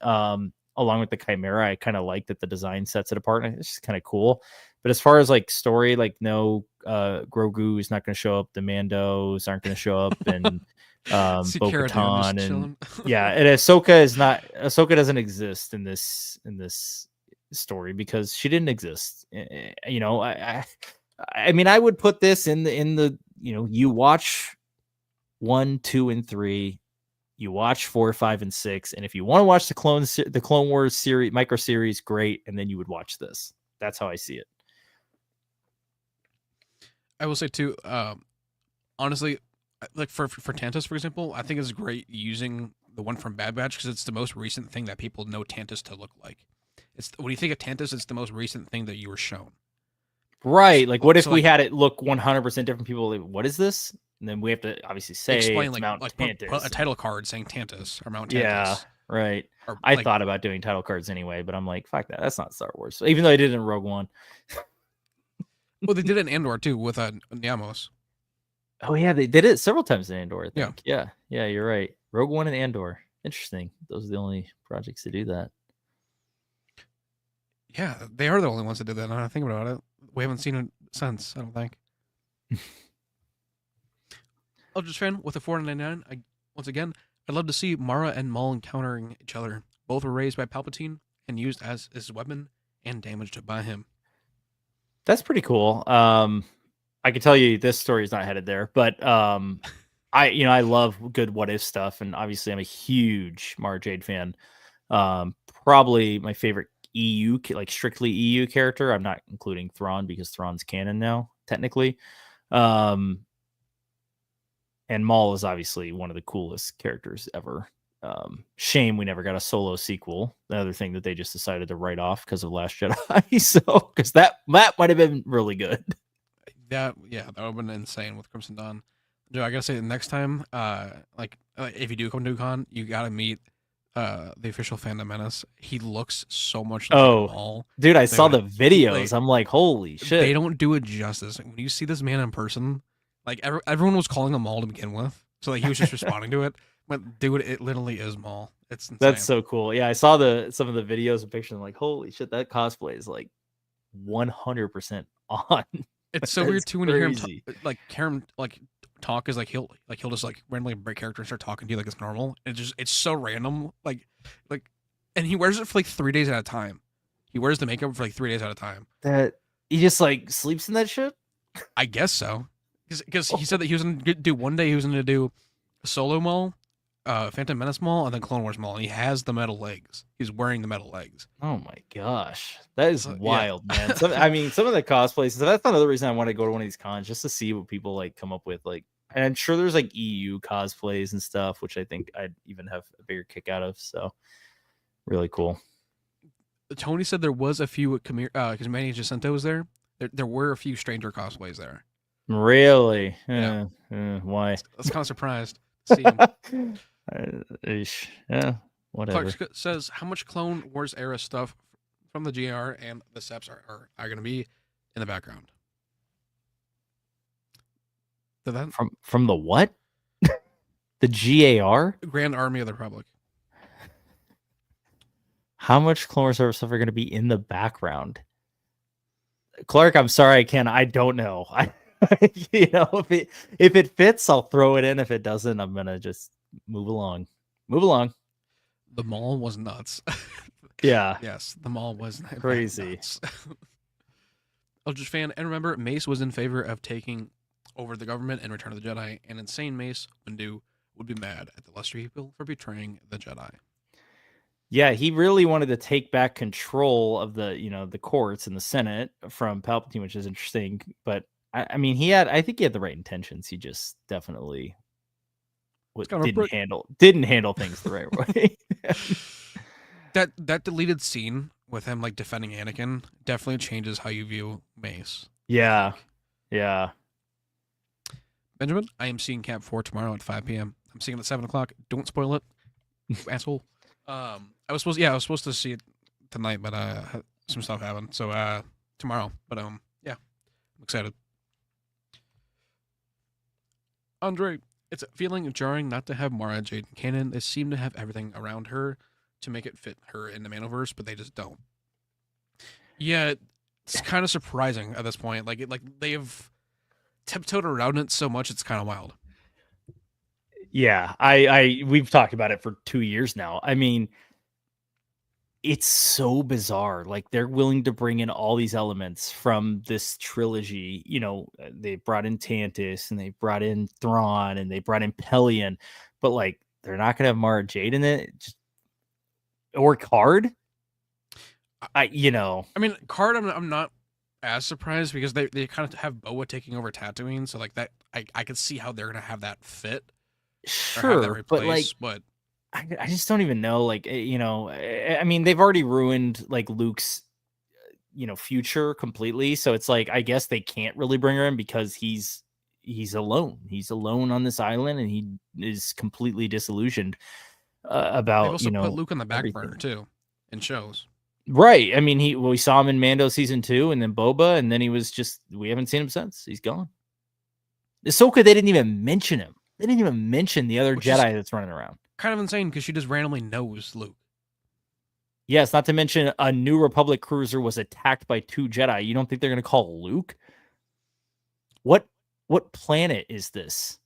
Along with the Chimera, I kind of like that the design sets it apart. And it's just kind of cool. But as far as like story, like no, Grogu is not going to show up. The Mandos aren't going to show up, and Bo-Katan, and yeah, and Ahsoka doesn't exist in this story because she didn't exist. You know, I mean, I would put this in the you watch 1, 2, and 3. You watch 4, 5, and 6, and if you want to watch the Clone Wars series, micro series, great, and then you would watch this. That's how I see it. I will say too, honestly, like for Tantus, for example, I think it's great using the one from Bad Batch because it's the most recent thing that people know Tantus to look like. It's when you think of Tantus, it's the most recent thing that you were shown. Right. Like, what if we had it look 100% different? People like, what is this? And then we have to obviously say explain Mount Tantus. Put a title card saying Tantus or Mount Tantus. Yeah, right. Or, I thought about doing title cards anyway, but I'm like, fuck that. That's not Star Wars. So, even though I did it in Rogue One. Well, they did it in Andor too with Niamos. Oh yeah, they did it several times in Andor. I think. Yeah, you're right. Rogue One and Andor. Interesting. Those are the only projects to do that. Yeah, they are the only ones that did that. Now I think about it, we haven't seen it since. I don't think. Eldritch fan with a 4.99. Once again, I'd love to see Mara and Maul encountering each other. Both were raised by Palpatine and used as his weapon and damaged by him. That's pretty cool. I can tell you this story is not headed there, but I love good what if stuff, and obviously I'm a huge Mara Jade fan. Probably my favorite EU, like strictly EU character. I'm not including Thrawn because Thrawn's canon now, technically. And Maul is obviously one of the coolest characters ever. Shame we never got a Solo sequel. The other thing that they just decided to write off because of Last Jedi. So, because that might have been really good. That would have been insane with Crimson Dawn. Joe, I gotta say, the next time, if you do come to Con, you gotta meet the official Phantom Menace. He looks so much like Maul. Dude, I saw the videos. I'm like, holy shit. They don't do it justice. When you see this man in person, like everyone was calling him Maul to begin with, so like he was just responding to it. But dude, it literally is Maul. It's insane. That's so cool. Yeah, I saw some of the videos and pictures. I'm like, holy shit, that cosplay is like 100% on. It's so weird too when you hear him talk. Is like he'll just like randomly break character and start talking to you like it's normal. It's so random. Like, and he wears it for like 3 days at a time. He wears the makeup for like 3 days at a time. That he just like sleeps in that shit. I guess so. Because he said that he was going to do one day. He was going to do Solo Maul, Phantom Menace Maul, and then Clone Wars Maul. And he has the metal legs. He's wearing the metal legs. Oh my gosh, that is wild, man. Some of the cosplays. So that's another reason I want to go to one of these cons, just to see what people like come up with. Like, and I'm sure there's like EU cosplays and stuff, which I think I'd even have a bigger kick out of. So, really cool. Tony said there was a few because Manny Jacinto was there. There were a few stranger cosplays there. Really? Yeah. Why? I was kind of surprised to see him. Yeah, whatever. Clark says, how much Clone Wars era stuff from the GR and the SEPs are going to be in the background? From the what? The GAR? Grand Army of the Republic. How much Clone Wars era stuff are going to be in the background? Clark, I'm sorry, I don't know. If it fits, I'll throw it in. If it doesn't, I'm gonna just move along. The mall was nuts. Yeah. Yes, the mall was crazy. Eldritch fan, and remember, Mace was in favor of taking over the government in Return of the Jedi, and insane Mace Windu would be mad at the lesser people for betraying the Jedi. Yeah, he really wanted to take back control of the courts and the Senate from Palpatine, which is interesting. But I mean, I think he had the right intentions. He just definitely didn't handle things the right way. That deleted scene with him like defending Anakin definitely changes how you view Mace. Yeah. Yeah. Benjamin, I am seeing Cap 4 tomorrow at 5 p.m. I'm seeing it at 7 o'clock. Don't spoil it, you asshole. I was supposed to see it tonight, but some stuff happened. So tomorrow. But yeah, I'm excited. Andre, it's feeling jarring not to have Mara Jade in canon. They seem to have everything around her to make it fit her in the Manoverse, but they just don't. Yeah, it's kind of surprising at this point. Like they have tiptoed around it so much, it's kind of wild. Yeah, we've talked about it for 2 years now. I mean, it's so bizarre. Like they're willing to bring in all these elements from this trilogy. You know, they brought in Tantus and they brought in Thrawn and they brought in Pelion, but like they're not gonna have Mara Jade in it, or Card. I mean, Card. I'm not as surprised because they kind of have Boa taking over Tatooine, so like that I could see how they're gonna have that fit. Sure, but I just don't even know. Like, I mean, they've already ruined like Luke's, future completely. So it's like, I guess they can't really bring her in because he's alone. He's alone on this island, and he is completely disillusioned about. They've also put Luke on the back everything. burner too, in shows. Right. I mean, we saw him in Mando season 2, and then Boba, and then we haven't seen him since. He's gone. Ahsoka, they didn't even mention him. They didn't even mention the other Jedi that's running around. Kind of insane because she just randomly knows Luke. Yes, not to mention a New Republic cruiser was attacked by 2 Jedi. You don't think they're going to call Luke? What planet is this?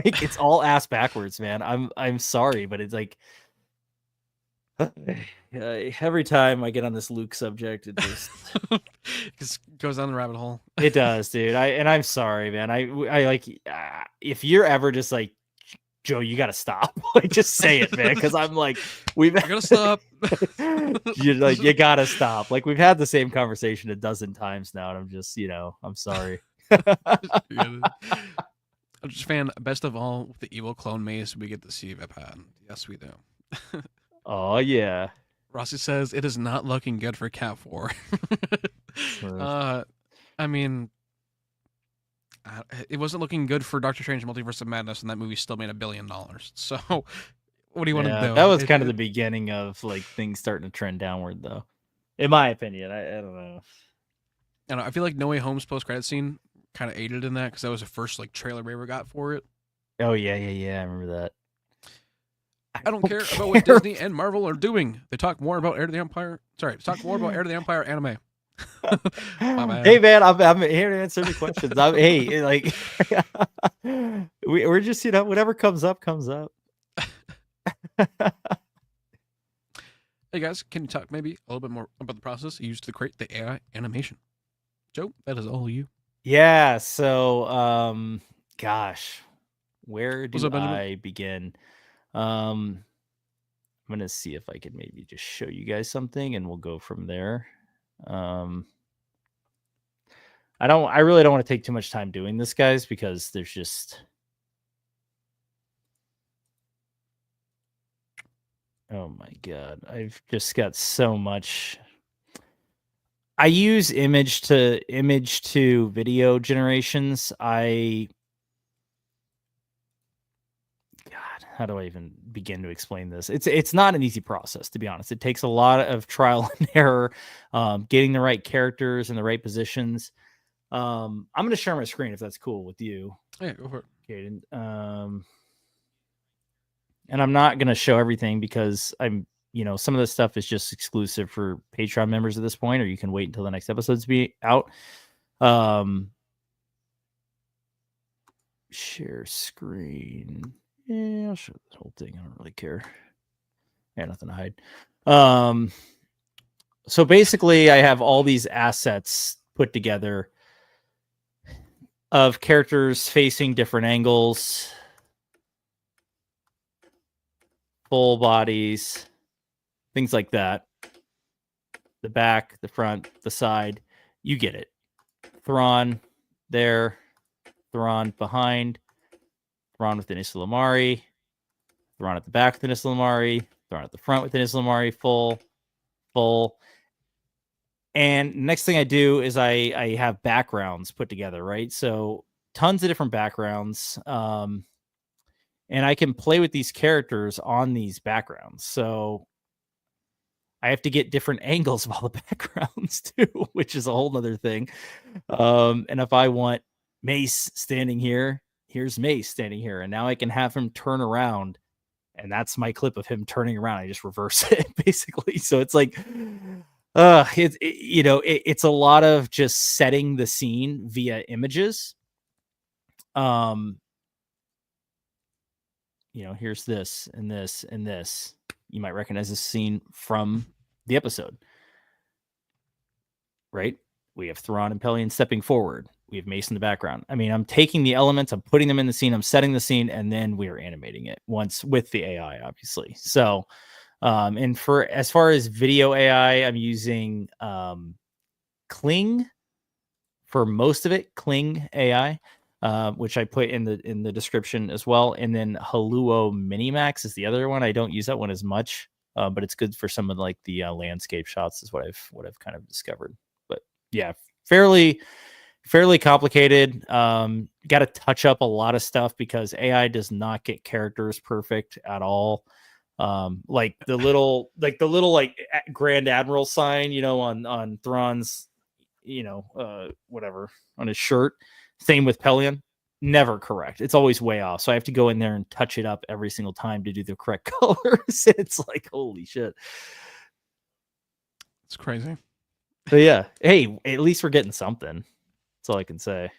Like, it's all ass backwards, man. I'm sorry, but it's like every time I get on this Luke subject, it just goes down the rabbit hole. It does, dude. I'm sorry, man. I like if you're ever just like, Joe, you gotta stop. Like, just say it, man. Because I'm like, I gotta stop. you gotta stop. Like, we've had the same conversation a dozen times now, and I'm just, I'm sorry. I'm just a fan. Best of all, with the evil clone mace, we get to see Vapan. Yes, we do. Oh yeah. Rossi says it is not looking good for Cap 4. I mean, it wasn't looking good for Doctor Strange Multiverse of Madness, and that movie still made $1 billion. So, what do you want to do? That was kind of the beginning of like things starting to trend downward, though, in my opinion. I don't know. I feel like No Way Home's post-credit scene kind of aided in that because that was the first like trailer we ever got for it. Oh yeah. I remember that. I don't care about what Disney and Marvel are doing. They talk more about Heir to the Empire. Sorry, talk more about Heir to the Empire anime. Hey man, I'm here to answer the questions. We're just whatever comes up comes up. Hey guys, can you talk maybe a little bit more about the process used to create the AI animation? Joe, that is all you. Yeah. So, gosh, where do I begin? I'm gonna see if I can maybe just show you guys something, and we'll go from there. I really don't want to take too much time doing this, guys, because there's just oh my god, I've just got so much. I use image to video generations. How do I even begin to explain this? It's not an easy process, to be honest. It takes a lot of trial and error, getting the right characters in the right positions. I'm going to share my screen if that's cool with you. Yeah, go for it, Caden. And I'm not going to show everything because some of this stuff is just exclusive for Patreon members at this point, or you can wait until the next episodes be out. Share screen. Yeah, I'll show the whole thing. I don't really care. Yeah, nothing to hide. So basically, I have all these assets put together of characters facing different angles, full bodies, things like that. The back, the front, the side. You get it. Thrawn there, Thrawn behind, Thrawn with Inisa Lamari, Thrawn at the back with Inisa Lamari, Thrawn at the front with Inisa Lamari, full. And next thing I do is I have backgrounds put together, right? So tons of different backgrounds. And I can play with these characters on these backgrounds. So I have to get different angles of all the backgrounds too, which is a whole nother thing. And if I want Mace standing here, here's Mace standing here. And now I can have him turn around. And that's my clip of him turning around. I just reverse it basically. So it's like, it's a lot of just setting the scene via images. Here's this and this and this. You might recognize this scene from the episode, right? We have Thrawn and Pelion stepping forward. We have Mace in the background. I mean, I'm taking the elements, I'm putting them in the scene, I'm setting the scene, and then we are animating it once with the AI, obviously. So, and for as far as video AI, I'm using Kling for most of it. Kling AI, which I put in the description as well. And then Haluo Minimax is the other one. I don't use that one as much, but it's good for some of like the landscape shots is what I've kind of discovered. But yeah, fairly complicated. Got to touch up a lot of stuff because AI does not get characters perfect at all. Like the little Grand Admiral sign, on Thrawn's, whatever on his shirt. Same with Pelion. Never correct. It's always way off. So I have to go in there and touch it up every single time to do the correct colors. It's like, holy shit. It's crazy. But yeah, hey, at least we're getting something. That's all I can say.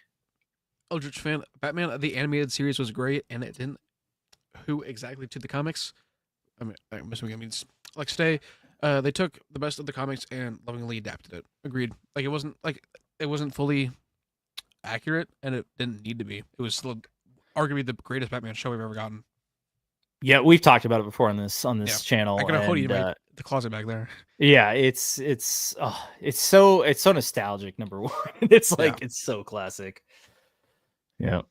Eldritch fan, Batman, the animated series was great, and it didn't who exactly to the comics. I mean, I'm assuming it means like stay. They took the best of the comics and lovingly adapted it. Agreed. Like it wasn't fully accurate, and it didn't need to be. It was still arguably the greatest Batman show we've ever gotten. Yeah, we've talked about it before on this channel. I got a hoodie in the closet back there. Yeah, it's so nostalgic. Number one, it's like it's so classic. Yeah.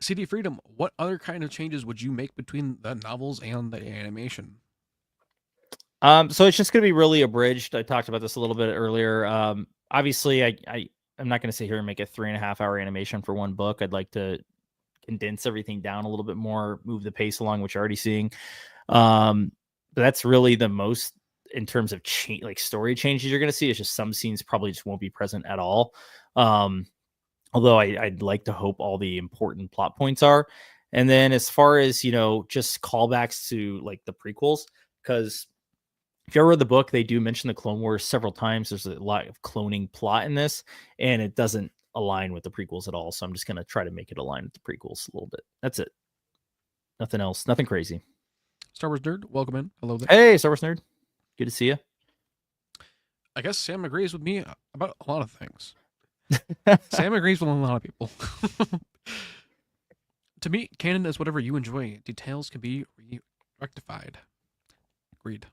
CD Freedom, what other kind of changes would you make between the novels and the animation? So it's just going to be really abridged. I talked about this a little bit earlier. Obviously, I'm not going to sit here and make a 3.5-hour animation for one book. I'd like to condense everything down a little bit more, move the pace along, which you're already seeing. But that's really the most in terms of story changes you're going to see. It's just some scenes probably just won't be present at all. Although I'd like to hope all the important plot points are. And then as far as, just callbacks to like the prequels, because if you ever read the book, they do mention the Clone Wars several times. There's a lot of cloning plot in this, and it doesn't align with the prequels at all. So I'm just going to try to make it align with the prequels a little bit. That's it. Nothing else. Nothing crazy. Star Wars Nerd, welcome in. Hello there. Hey, Star Wars Nerd. Good to see you. I guess Sam agrees with me about a lot of things. Sam agrees with a lot of people. To me, canon is whatever you enjoy. Details can be rectified. Agreed.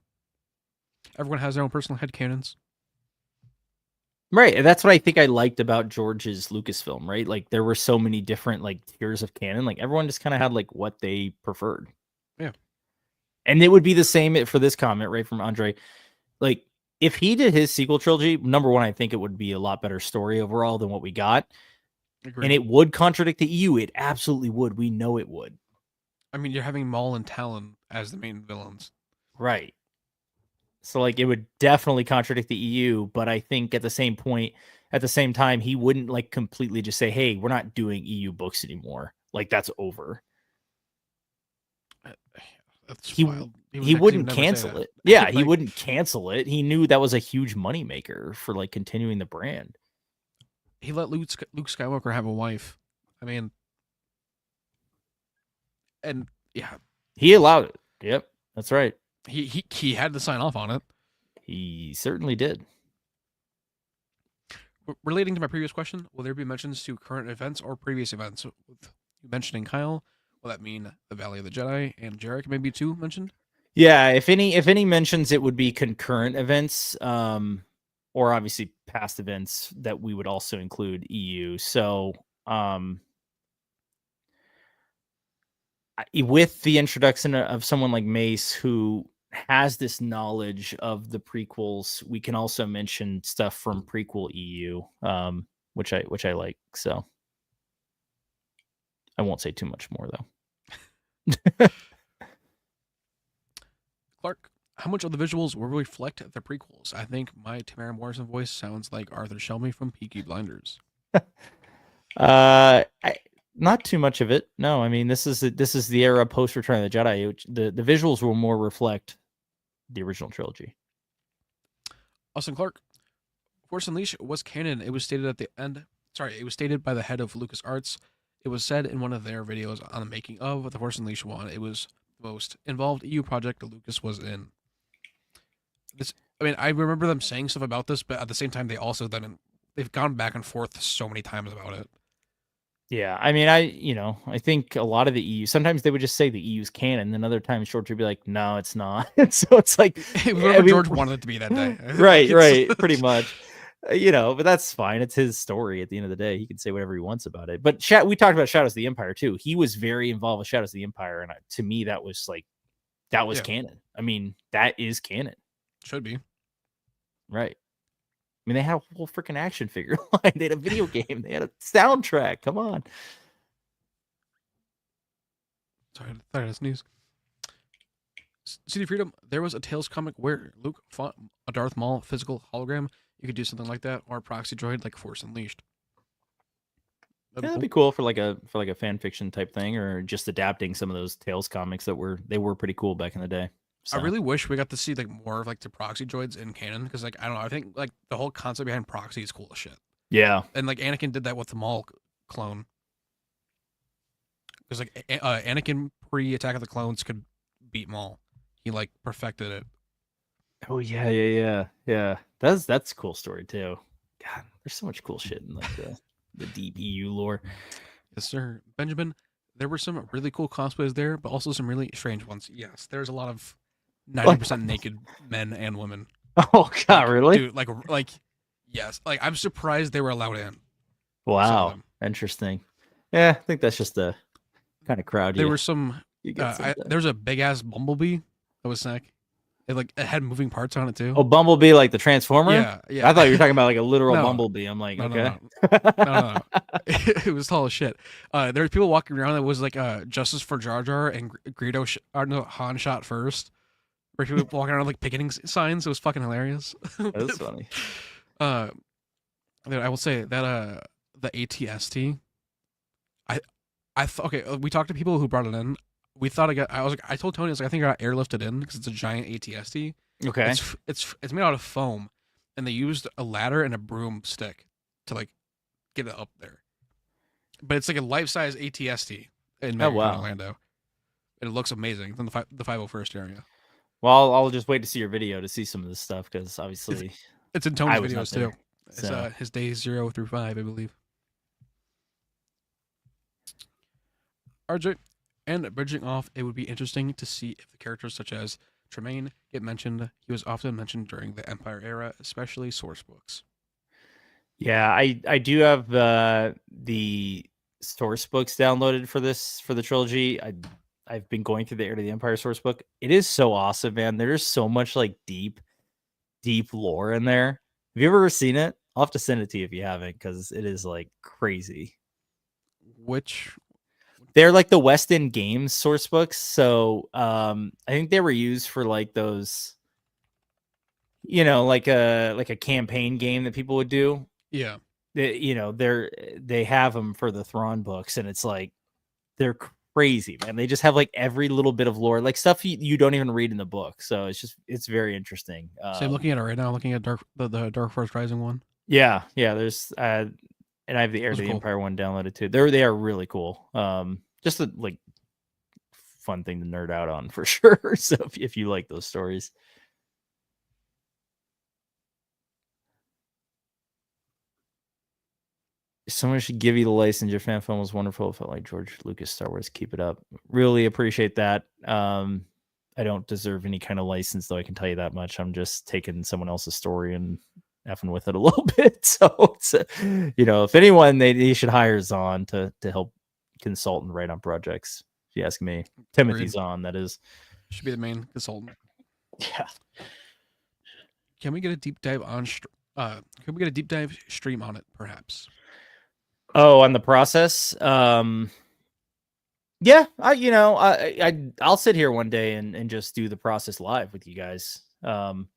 Everyone has their own personal headcanons. Right. And that's what I think I liked about George's Lucasfilm, right? Like there were so many different like tiers of canon. Like everyone just kind of had like what they preferred. Yeah. And it would be the same for this comment, right? From Andre. Like if he did his sequel trilogy, number one, I think it would be a lot better story overall than what we got. Agreed. And it would contradict the EU. It absolutely would. We know it would. I mean, you're having Maul and Talon as the main villains. Right. So like it would definitely contradict the EU, but I think at the same time, he wouldn't like completely just say, hey, we're not doing EU books anymore. Like that's over. That's wild. He wouldn't cancel it. Yeah, he wouldn't cancel it. He knew that was a huge moneymaker for like continuing the brand. He let Luke Skywalker have a wife. I mean, and yeah. He allowed it. Yep, that's right. He had to sign off on it. He certainly did. Relating to my previous question, will there be mentions to current events or previous events? With you mentioning Kyle, will that mean the Valley of the Jedi and Jarek maybe too mentioned? Yeah, if any mentions, it would be concurrent events, or obviously past events that we would also include EU. So, with the introduction of someone like Mace who has this knowledge of the prequels, we can also mention stuff from prequel EU, which I like. So I won't say too much more though. Clark, how much of the visuals will reflect the prequels? I think my Tamara Morrison voice sounds like Arthur Shelby from Peaky Blinders. Not too much of it. No, I mean this is the era post Return of the Jedi. Which the visuals will more reflect the original trilogy. Austin Clark, Force Unleashed was canon. It was stated at the end. Sorry, it was stated by the head of LucasArts. It was said in one of their videos on the making of the Force Unleashed one. It was the most involved EU project that Lucas was in. This, I mean, I remember them saying stuff about this, but at the same time, they've gone back and forth so many times about it. Yeah, I mean, I think a lot of the EU, sometimes they would just say the EU's canon, and other times George would be like, no, it's not. So it's like, whatever George wanted it to be that day. right, pretty much. But that's fine. It's his story at the end of the day. He can say whatever he wants about it. But we talked about Shadows of the Empire too. He was very involved with Shadows of the Empire, and to me, that was canon. I mean, that is canon. Should be. Right. I mean, they had a whole freaking action figure line. They had a video game. They had a soundtrack. Come on. Sorry, I thought I sneeze. City of Freedom, there was a Tales comic where Luke fought a Darth Maul physical hologram. You could do something like that, or a proxy droid like Force Unleashed. That'd be cool for like a fan fiction type thing, or just adapting some of those Tales comics that were pretty cool back in the day. So. I really wish we got to see more of the proxy droids in canon, because I don't know, I think the whole concept behind proxy is cool as shit. Yeah, and Anakin did that with the Maul clone, because Anakin pre-Attack of the Clones could beat Maul. He perfected it. Oh yeah. That's a cool story too. God, there's so much cool shit in the deep EU lore. Yes, sir. Benjamin, there were some really cool cosplays there, but also some really strange ones. Yes, there's a lot of 90% naked men and women. Oh God, really? Dude, yes. I'm surprised they were allowed in. Wow, interesting. Yeah, I think that's just the kind of crowd. There were some. There's a big ass bumblebee that was sick. It had moving parts on it too. Oh, Bumblebee, like the Transformer? Yeah. I thought you were talking about a literal Bumblebee. I'm like, okay. No. It was tall as shit. There were people walking around that was justice for Jar Jar and Han shot first. Where people walking around picketing signs. It was fucking hilarious. That was funny. I will say that the ATST. Okay. We talked to people who brought it in. We thought I told Tony, I think I got airlifted in because it's a giant ATST. Okay. It's made out of foam, and they used a ladder and a broomstick to get it up there. But it's a life-size ATST in Orlando, and it looks amazing. It's in the 501st area. Well, I'll just wait to see your video to see some of this stuff, because obviously it's in Tony's videos too. So. It's his days 0 through 5, I believe. RJ. And bridging off, it would be interesting to see if the characters such as Tremaine get mentioned. He was often mentioned during the Empire era, especially source books. Yeah, I do have the source books downloaded for the trilogy. I've been going through the Heir to the Empire source book. It is so awesome, man. There's so much deep lore in there. Have you ever seen it? I'll have to send it to you if you haven't, because it is crazy. They're the West End Games source books. So I think they were used for those, like a campaign game that people would do. Yeah. They have them for the Thrawn books, and it's they're crazy, man. They just have every little bit of lore, stuff you don't even read in the book. So it's very interesting. So I'm looking at it right now, looking at the Dark Force Rising one. Yeah. There's and I have the Heir to the Empire one downloaded too. They are really cool. Just a fun thing to nerd out on for sure. So if you like those stories. Someone should give you the license. Your fan film was wonderful. It felt like George Lucas Star Wars. Keep it up. Really appreciate that. I don't deserve any kind of license, though. I can tell you that much. I'm just taking someone else's story and effing with it a little bit. So it's, if anyone, they should hire Zahn to help consult and write on projects. If you ask me, Timothy Zahn, that is, should be the main consultant. Yeah. Can we get a deep dive on? Can we get a deep dive stream on it, perhaps? Oh, on the process. Yeah, I'll sit here one day and just do the process live with you guys. I'd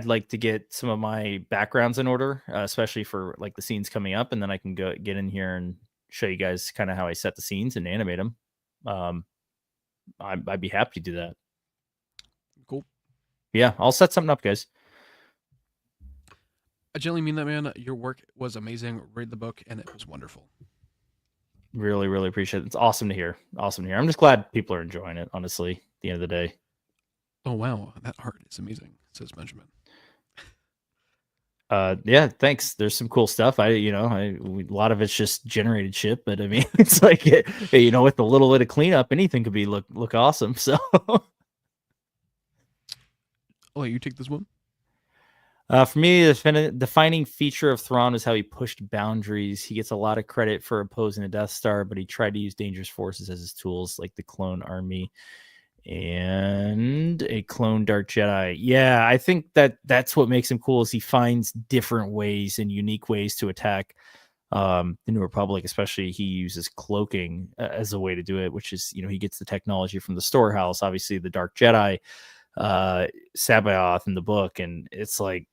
like to get some of my backgrounds in order, especially for like the scenes coming up, and then I can get in here and show you guys kind of how I set the scenes and animate them. I'd be happy to do that. Cool. Yeah, I'll set something up, guys. I genuinely mean that, man. Your work was amazing. Read the book, and it was wonderful. Really, really appreciate it. It's awesome to hear. Awesome to hear. I'm just glad people are enjoying it, honestly, at the end of the day. Oh, wow. That art is amazing, says Benjamin. Yeah, thanks. There's some cool stuff. A lot of it's just generated shit, but I mean, it's like, with a little bit of cleanup, anything could be look awesome. So, I'll let you take this one. For me, the defining feature of Thrawn is how he pushed boundaries. He gets a lot of credit for opposing the Death Star, but he tried to use dangerous forces as his tools, like the clone army and a clone Dark Jedi. Yeah, I think that's what makes him cool, is he finds different ways and unique ways to attack the New Republic. Especially he uses cloaking as a way to do it, which is, he gets the technology from the storehouse, obviously the Dark Jedi, Sabaoth in the book, and it's like,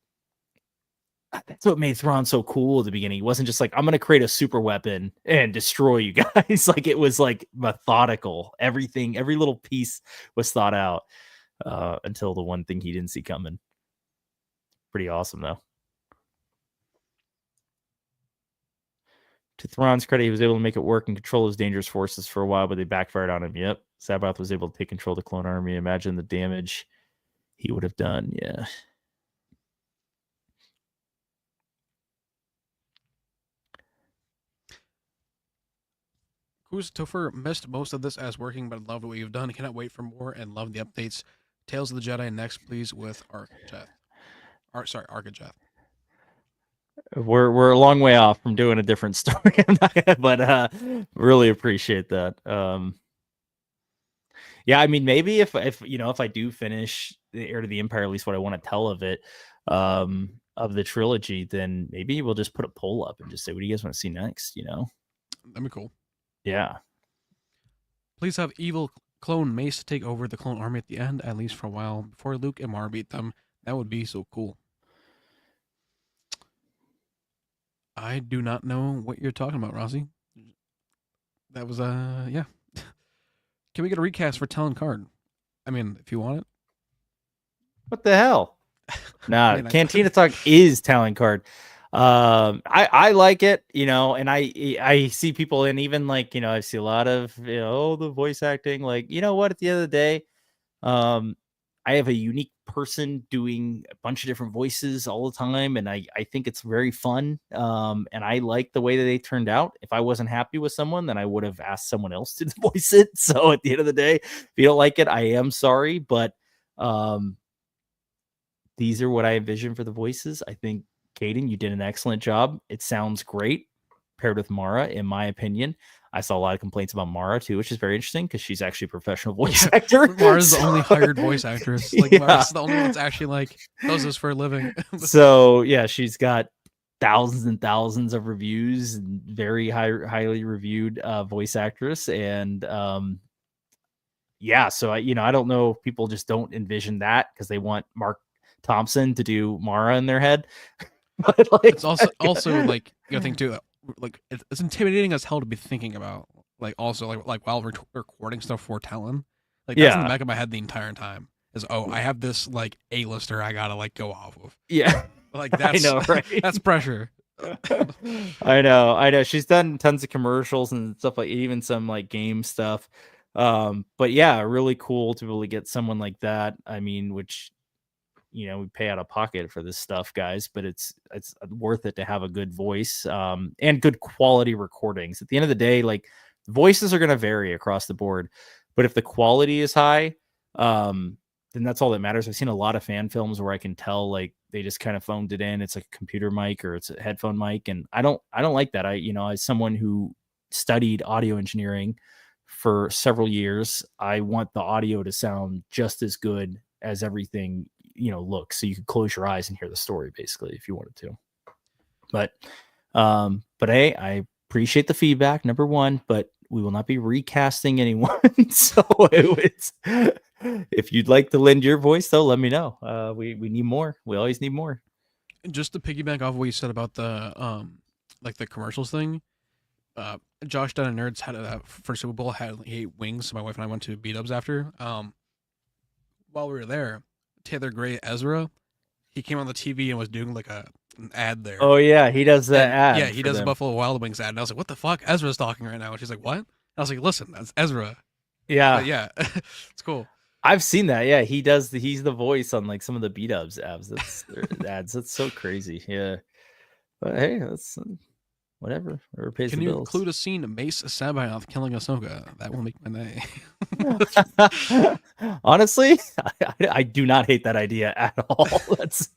that's what made Thrawn so cool at the beginning. He wasn't just like, I'm going to create a super weapon and destroy you guys. Like, it was like methodical. Everything, every little piece was thought out until the one thing he didn't see coming. Pretty awesome, though. To Thrawn's credit, he was able to make it work and control his dangerous forces for a while, but they backfired on him. Yep. Sabaoth was able to take control of the clone army. Imagine the damage he would have done. Yeah. Who's Topher missed most of this as working, but loved what you've done. Cannot wait for more and love the updates. Tales of the Jedi next, please, with Arcajeth. Arcajeth. We're a long way off from doing a different story, but really appreciate that. Yeah, I mean, maybe if I do finish the Heir to the Empire, at least what I want to tell of it, of the trilogy, then maybe we'll just put a poll up and just say, what do you guys want to see next? That'd be cool. Yeah. Please have evil clone Mace take over the clone army at the end, at least for a while, before Luke and Mara beat them. That would be so cool. I do not know what you're talking about, Rossi. That was yeah. Can we get a recast for Talon Card? I mean, if you want it. What the hell? Nah, Cantina Talk is Talon Card. I like it, and I see people, and even like, I see a lot of, the voice acting, like, what, at the end of the day, I have a unique person doing a bunch of different voices all the time, and I think it's very fun, and I like the way that they turned out. If I wasn't happy with someone, then I would have asked someone else to voice it. So at the end of the day, if you don't like it, I am sorry, but these are what I envision for the voices. I think, Caden, you did an excellent job. It sounds great paired with Mara, in my opinion. I saw a lot of complaints about Mara too, which is very interesting because she's actually a professional voice actor. Mara's the only hired voice actress. Like, Mara's the only one that's actually like does this for a living. So yeah, she's got thousands and thousands of reviews and very highly reviewed voice actress. And yeah, so I don't know if people just don't envision that because they want Mark Thompson to do Mara in their head. But like, it's also like, think too, like, it's intimidating as hell to be thinking about, like, also like while we're recording stuff for Talon, like, that's in the back of my head the entire time, is, I have this like A-lister I gotta like go off of. Yeah, like, that's, I know, right? That's pressure. I know she's done tons of commercials and stuff, like even some like game stuff, but yeah, really cool to be able to get someone like that. I mean, which, we pay out of pocket for this stuff, guys, but it's worth it to have a good voice, and good quality recordings. At the end of the day, like, voices are going to vary across the board, but if the quality is high, then that's all that matters. I've seen a lot of fan films where I can tell, like, they just kind of phoned it in. It's like a computer mic or it's a headphone mic. And I don't like that. As someone who studied audio engineering for several years, I want the audio to sound just as good as everything, looks, so you could close your eyes and hear the story, basically, if you wanted to. But hey, I appreciate the feedback, number one, but will not be recasting anyone. So it's, if you'd like to lend your voice, though, let me know. We need more. We always need more. Just to piggyback off what you said about the like the commercials thing, Josh Dunn and Nerds had for Super Bowl had like 8 wings. So my wife and I went to B-Dubs after. While we were there, Taylor Gray Ezra, he came on the TV and was doing like an ad there. Oh yeah, he does that ad. Yeah, he does the Buffalo Wild Wings ad, and I was like, "What the fuck? Ezra's talking right now." And she's like, "What?" And I was like, "Listen, that's Ezra." Yeah, but yeah, it's cool. I've seen that. Yeah, he does. He's the voice on like some of the B-Dubs ads. Ads. That's so crazy. Yeah, but hey, that's whatever. Whatever pays Can the you bills. include a scene of Mace Sabayoth killing Ahsoka? That will make my day. Honestly, I do not hate that idea at all. That's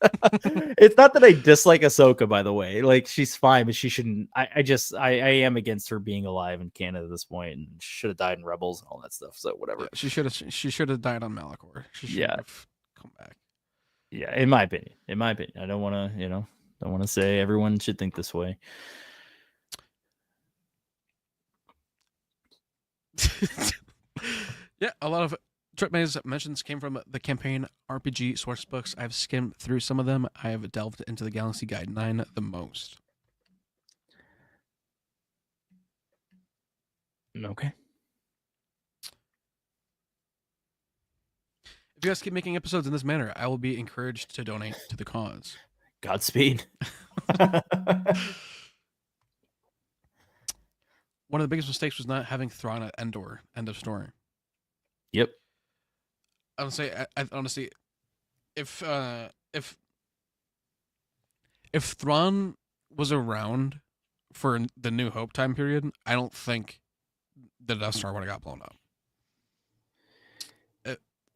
it's not that I dislike Ahsoka, by the way. Like, she's fine, but she shouldn't. I am against her being alive in canon at this point, and should have died in Rebels and all that stuff. So whatever. Yeah, she should have died on Malachor. She should have come back. Yeah, in my opinion. I don't want to, don't want to say everyone should think this way. Yeah, a lot of Trip Maze mentions came from the campaign RPG source books. I've skimmed through some of them. I have delved into the Galaxy Guide 9 the most. Okay. If you guys keep making episodes in this manner, I will be encouraged to donate to the cause. Godspeed. One of the biggest mistakes was not having Thrawn at Endor. End of story. Yep. I would say, honestly, if Thrawn was around for the New Hope time period, I don't think the Death Star would have got blown up.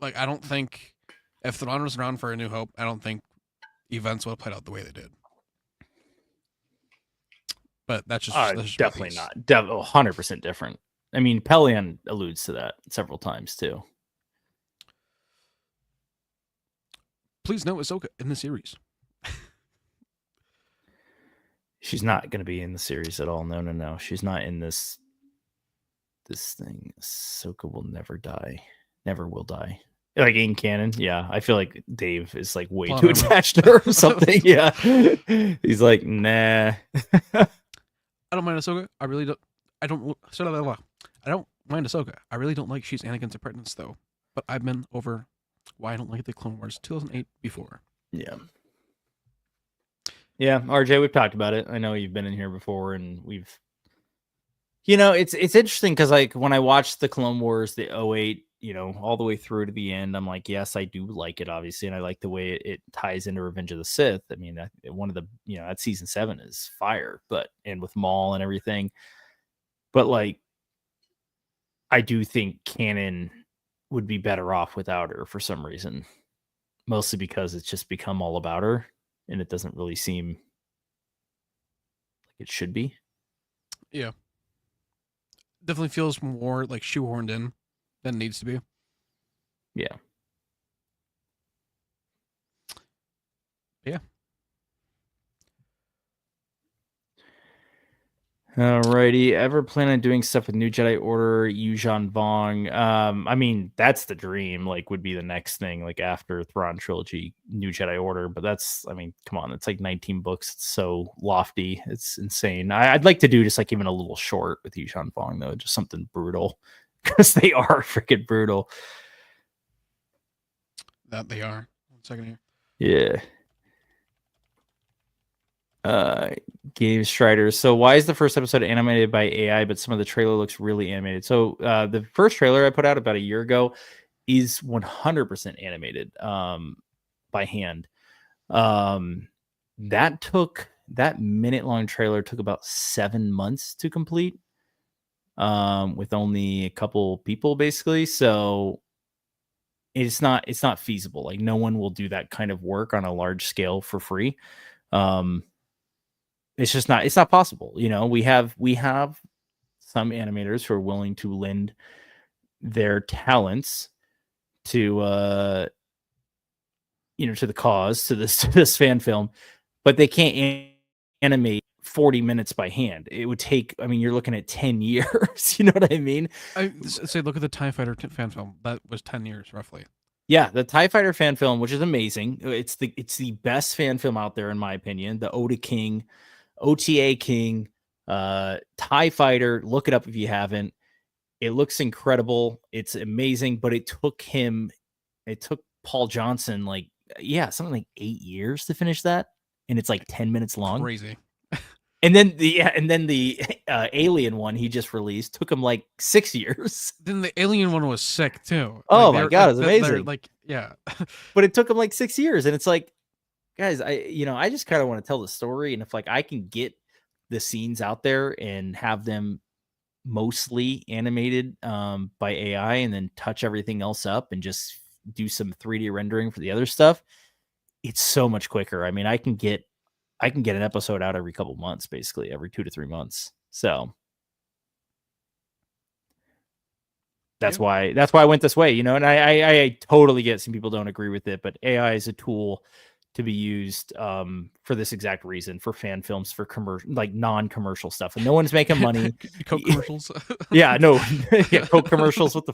I don't think if Thrawn was around for A New Hope, I don't think events would have played out the way they did. But that's just definitely not. 100% different. I mean, Pelion alludes to that several times too. Please note Ahsoka in the series. She's not going to be in the series at all. No. She's not in this thing. Ahsoka will never die. Never will die. Like in canon, yeah. I feel like Dave is like way too attached to her or something. Yeah. He's like, nah. I don't mind Ahsoka. I really don't. I don't mind Ahsoka. I really don't like she's Anakin's apprentice though. But I've been over why I don't like the Clone Wars 2008 before. Yeah. Yeah, RJ, we've talked about it. I know you've been in here before, and we've, it's interesting because like when I watched the Clone Wars, the 08, all the way through to the end, I'm like, yes, I do like it, obviously, and I like the way it ties into Revenge of the Sith. I mean, one of the, that season 7 is fire, and with Maul and everything, but like, I do think canon would be better off without her for some reason, mostly because it's just become all about her, and it doesn't really seem like it should be. Yeah, definitely feels more like shoehorned in than it needs to be. Yeah. Yeah. Alrighty. Ever plan on doing stuff with New Jedi Order, Yuuzhan Vong? I mean, that's the dream. Like, would be the next thing, like after Thrawn Trilogy, New Jedi Order. But that's, I mean, come on, it's like 19 books. It's so lofty. It's insane. I'd like to do just like even a little short with Yuuzhan Vong though, just something brutal, because they are freaking brutal. That they are. 1 second here. Yeah. Game Strider. So why is the first episode animated by AI, but some of the trailer looks really animated? So the first trailer I put out about a year ago is 100% animated by hand. That minute-long trailer took about 7 months to complete, with only a couple people basically. So it's not feasible. Like, no one will do that kind of work on a large scale for free. It's not possible. We have some animators who are willing to lend their talents to to the cause, to this fan film, but they can't animate 40 minutes by hand. It would take, I mean, you're looking at 10 years. You know what I mean? I say, look at the TIE Fighter fan film. That was 10 years roughly. Yeah, the TIE Fighter fan film, which is amazing. It's the best fan film out there, in my opinion. The Oda King, OTA King, TIE Fighter. Look it up if you haven't. It looks incredible. It's amazing, but it took Paul Johnson something like 8 years to finish that, and it's like 10 minutes long. Crazy. And then the Alien one he just released took him like 6 years. Then the Alien one was sick too. Oh my god, it's amazing. Yeah. But it took him like 6 years, and it's like, guys, I just kind of want to tell the story, and if like I can get the scenes out there and have them mostly animated by AI and then touch everything else up and just do some 3D rendering for the other stuff, it's so much quicker. I mean, I can get an episode out every couple months, basically every 2 to 3 months. So that's why I went this way, and I totally get some people don't agree with it, but AI is a tool to be used for this exact reason, for fan films, for commercial, like non-commercial stuff, and no one's making money. Coke commercials. Yeah, no, yeah, Coke commercials with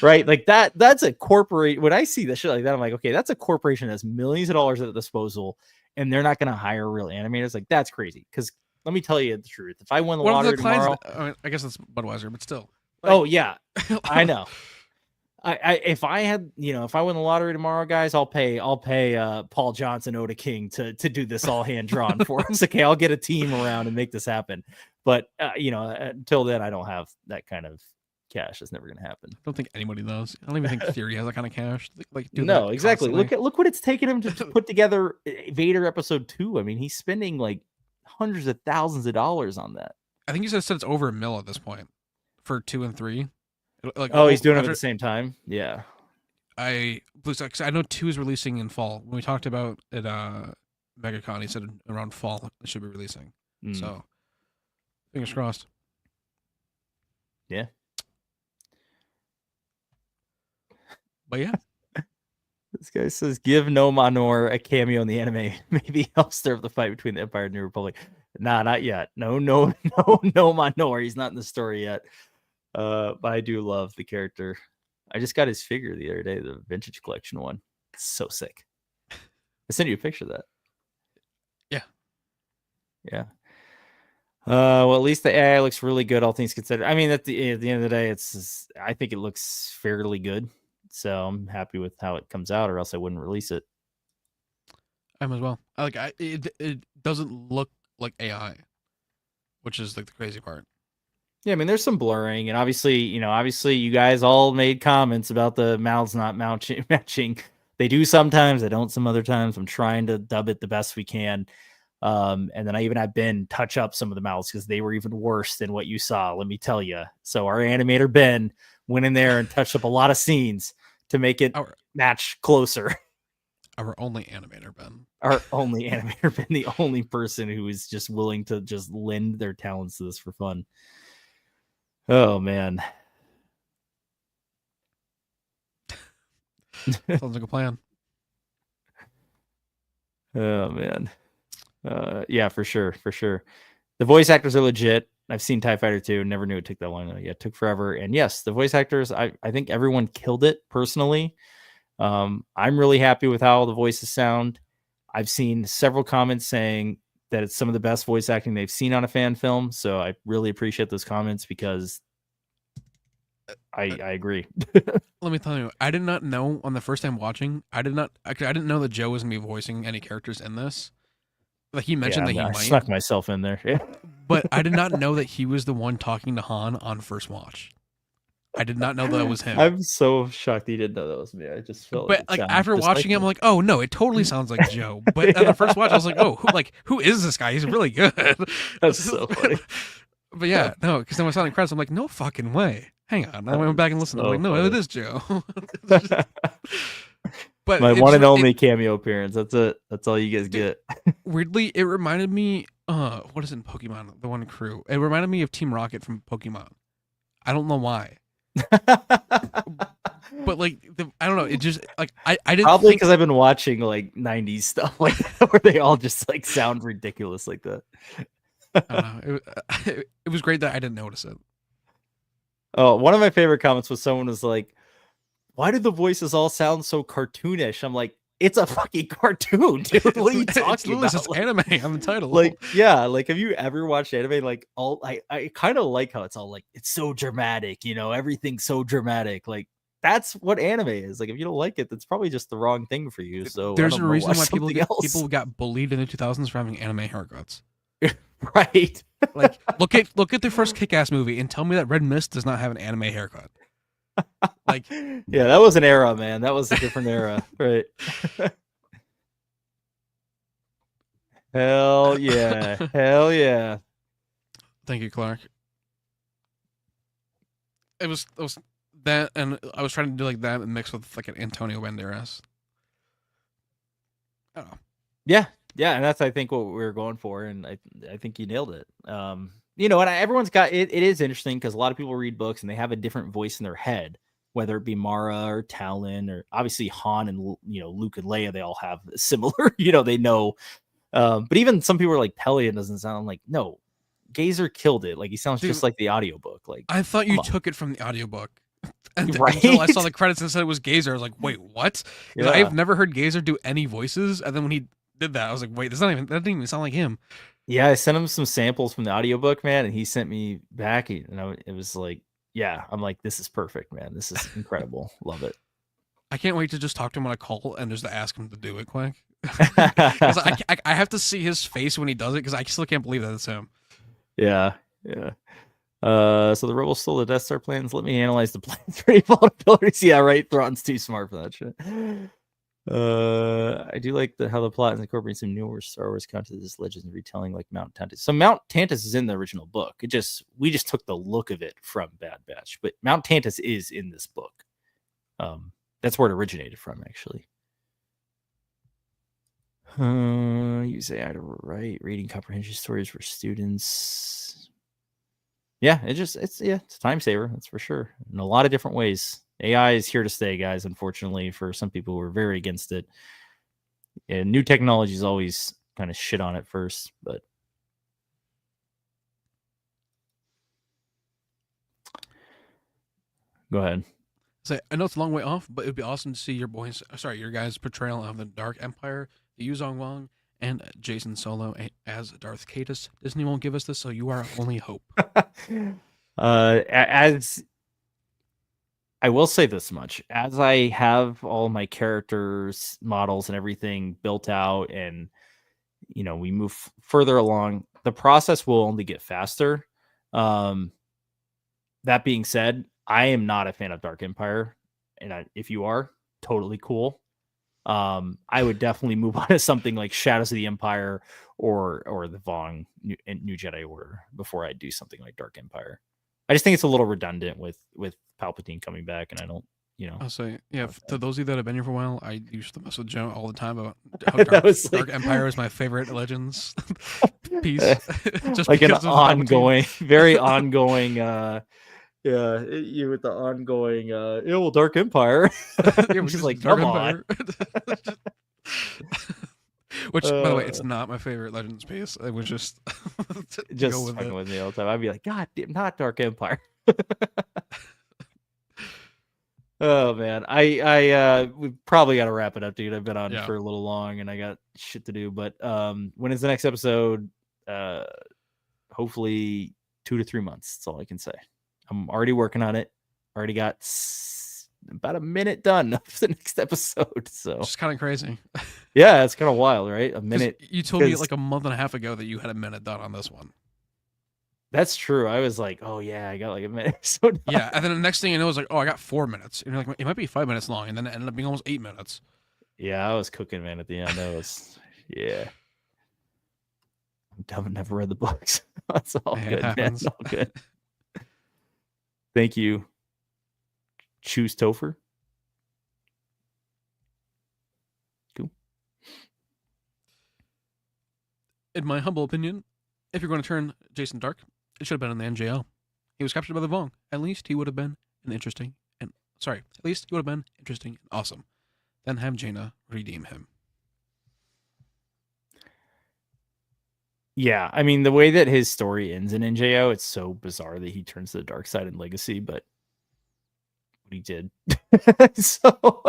right, like that's a corporate. When I see that shit like that, I'm like, okay, that's a corporation that has millions of dollars at their disposal, and they're not going to hire real animators. Like, that's crazy. Because let me tell you the truth, if I won the lottery tomorrow, I guess it's Budweiser, but still. Oh yeah, I know. If I had, if I win the lottery tomorrow, guys, I'll pay Paul Johnson, Oda King to do this all hand drawn for us. Okay, I'll get a team around and make this happen. But until then, I don't have that kind of cash. It's never going to happen. I don't think anybody does. I don't even think Fury has that kind of cash. No, exactly. Look what it's taken him to put together Vader Episode 2. I mean, he's spending like hundreds of thousands of dollars on that. I think you said it's over $1 million at this point for 2 and 3. He's doing it at the same time. Yeah, I know 2 is releasing in fall. When we talked about it, MegaCon, he said around fall it should be releasing. So, fingers crossed. Yeah, but yeah, this guy says give No Manor a cameo in the anime. Maybe help stir up the fight between the Empire and New Republic. Nah, not yet. No Manor. He's not in the story yet. But I do love the character. I just got his figure the other day, the vintage collection one. It's so sick. I sent you a picture of that. Yeah. Well, at least the AI looks really good, all things considered. I mean, at the end of the day, I think it looks fairly good. So I'm happy with how it comes out, or else I wouldn't release it. I'm as well. It doesn't look like AI, which is like the crazy part. Yeah, I mean, there's some blurring, and obviously, you guys all made comments about the mouths not matching. They do sometimes, they don't some other times. I'm trying to dub it the best we can. And then I even had Ben touch up some of the mouths because they were even worse than what you saw, let me tell you. So our animator, Ben, went in there and touched up a lot of scenes to make it match closer. Our only animator, Ben. Our only animator, Ben, the only person who is just willing to just lend their talents to this for fun. Oh, man. Sounds like a plan. Oh, man. Yeah, for sure. The voice actors are legit. I've seen TIE Fighter 2. Never knew it took that long. Yeah, it took forever. And yes, the voice actors, I think everyone killed it personally. I'm really happy with how the voices sound. I've seen several comments saying that it's some of the best voice acting they've seen on a fan film. So I really appreciate those comments because I agree. Let me tell you, I did not know on the first time watching. I didn't know that Joe was gonna be voicing any characters in this. Like he mentioned that he might. Snuck myself in there. Yeah. But I did not know that he was the one talking to Han on first watch. I did not know that was him. I'm so shocked he didn't know that was me. I just felt. But like after watching it, I'm like, oh no, it totally sounds like Joe. But on the first watch, I was like, oh, who is this guy? He's really good. That's so funny. But yeah, no, because then I saw the credits, I'm like, no fucking way. Hang on. I went back and listened. I'm like, no, it is Joe. But my one and only cameo appearance. That's it. That's all you guys get. Weirdly, it reminded me. What is it in Pokemon? The one crew. It reminded me of Team Rocket from Pokemon. I don't know why. But like, I don't know. It just like I didn't. Probably because I've been watching like '90s stuff like that, where they all just like sound ridiculous like that. I don't know. It was great that I didn't notice it. Oh, one of my favorite comments was someone was like, "Why do the voices all sound so cartoonish?" I'm like, "It's a fucking cartoon, dude. What are you talking about?" It's anime on the title. Like, yeah, like, have you ever watched anime? Like, I kind of like how it's all like, it's so dramatic, everything's so dramatic. Like, that's what anime is. Like, if you don't like it, that's probably just the wrong thing for you. So There's I a don't know, reason watch why people something got bullied in the 2000s for having anime haircuts. right? Like, look at the first Kick-Ass movie and tell me that Red Mist does not have an anime haircut. Like, yeah, that was an era, man. That was a different era, right? Hell yeah, hell yeah. Thank you, Clark. It was that, and I was trying to do like that mixed with like an Antonio Banderas. I don't know. Yeah, and that's I think what we were going for, and I think you nailed it. And everyone's got it. It is interesting because a lot of people read books and they have a different voice in their head, whether it be Mara or Talon or obviously Han and Luke and Leia. They all have similar. They know. But even some people are like Pelion doesn't sound like no. Gazer killed it. Like he sounds just like the audiobook. Like I thought you took it from the audiobook. Right? Until I saw the credits and said it was Gazer. I was like, wait, what? Yeah. I've never heard Gazer do any voices. And then when he did that, I was like, wait, that didn't even sound like him. Yeah, I sent him some samples from the audiobook, man, and he sent me back. And it was like, yeah, I'm like, this is perfect, man. This is incredible. Love it. I can't wait to just talk to him on a call and just ask him to do it quick. Because I have to see his face when he does it because I still can't believe that it's him. Yeah. So the rebels stole the Death Star plans. Let me analyze the plans for vulnerabilities. Yeah, right. Thrawn's too smart for that shit. I do like how the plot is incorporating some newer Star Wars content as legends and retelling like Mount Tantus. So Mount Tantus is in the original book. We just took the look of it from Bad Batch, but Mount Tantus is in this book. That's where it originated from, actually. Use AI to write reading comprehension stories for students. Yeah, it's a time saver, that's for sure. In a lot of different ways. AI is here to stay, guys, unfortunately, for some people who are very against it. And new technology is always kind of shit on it first, but go ahead. I know it's a long way off, but it would be awesome to see your guys' portrayal of the Dark Empire, Yu Zhong Wang, and Jason Solo as Darth Catus. Disney won't give us this, so you are our only hope. As I will say this much, as I have all my characters, models, and everything built out, and we move further along, the process will only get faster. That being said, I am not a fan of Dark Empire, and if you are, totally cool. I would definitely move on to something like Shadows of the Empire or the Vong New Jedi Order before I do something like Dark Empire. I just think it's a little redundant with Palpatine coming back, and I don't, I'll say, yeah. To those of you that have been here for a while, I used to mess with Joe all the time about how Dark Empire is my favorite Legends piece. Just like an ongoing, very ongoing. Yeah, you with the ongoing. Dark Empire. Yeah, just like Dark Empire. Which, by the way, it's not my favorite Legends piece. It was just fucking with me all the time. I'd be like, God damn, not Dark Empire. Oh man, we probably got to wrap it up, dude. I've been on for a little long, and I got shit to do. But when is the next episode? Hopefully 2 to 3 months. That's all I can say. I'm already working on it. Already got about a minute done of the next episode. So it's kind of crazy. Yeah, it's kind of wild, right? A minute. You told me like a month and a half ago that you had a minute done on this one. That's true. I was like, oh yeah, I got like a minute. So yeah, and then the next thing you know is like, oh, I got 4 minutes. And you're like, it might be 5 minutes long, and then it ended up being almost 8 minutes. Yeah, I was cooking, man. At the end, I was yeah. I'm dumb and never read the books. That's all good, man. It's all good. Thank you. Choose Topher. Cool. In my humble opinion, if you're going to turn Jason dark, it should have been in the NJL. He was captured by the Vong. At least he would have been interesting and awesome. Then have Jaina redeem him. Yeah, I mean the way that his story ends in NJO, it's so bizarre that he turns to the dark side in Legacy, but what he did. So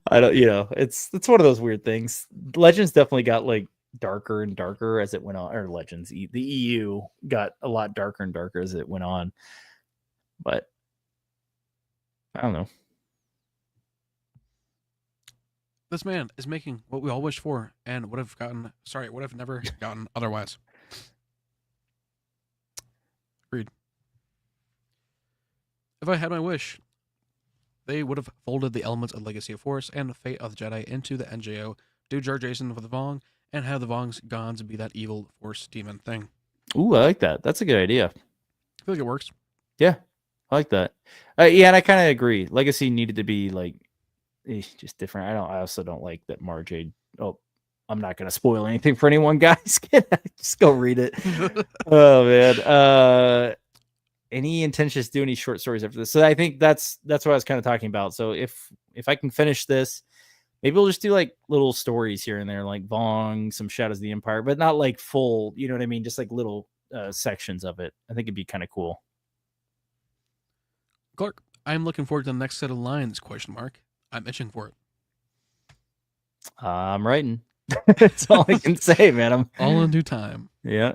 I don't, it's one of those weird things. Legends definitely got like darker and darker as it went on, or Legends, the EU got a lot darker and darker as it went on. But I don't know. This man is making what we all wished for and would have never gotten otherwise. Agreed. If I had my wish, they would have folded the elements of Legacy of Force and Fate of the Jedi into the NJO, do Jar Jason with the Vong, and have the Vong's gods be that evil Force demon thing. Ooh, I like that. That's a good idea. I feel like it works. Yeah, I like that. Yeah, and I kind of agree. Legacy needed to be like just different. I also don't like that Mara Jade. Oh, I'm not going to spoil anything for anyone, guys. Just go read it. Oh man. Any intentions to do any short stories after this? So I think that's what I was kind of talking about. So if I can finish this, maybe we'll just do like little stories here and there, like Vong, some Shadows of the Empire, but not like full. You know what I mean? Just like little sections of it. I think it'd be kind of cool. Clark, I'm looking forward to the next set of lines, ? I'm itching for it. I'm writing. That's all I can say, man. I'm all in due time. Yeah.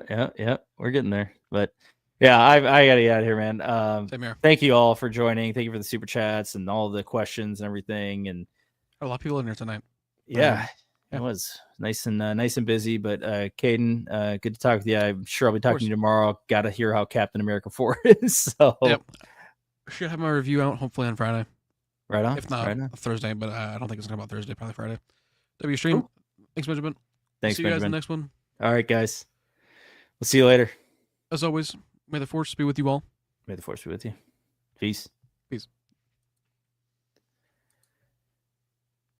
We're getting there. But yeah, I gotta get out of here, man. Same here. Thank you all for joining. Thank you for the super chats and all the questions and everything. And a lot of people in here tonight. Yeah. It was nice and busy. But Caden, good to talk with you. I'm sure I'll be talking to you tomorrow. Got to hear how Captain America 4 is. So yep. Should have my review out hopefully on Friday. Right on. If not Thursday, but I don't think it's going to be Thursday, probably Friday. W stream. Cool. Thanks, Benjamin. Thanks, see you guys in the next one. All right, guys. We'll see you later. As always, may the Force be with you all. May the Force be with you. Peace. Peace.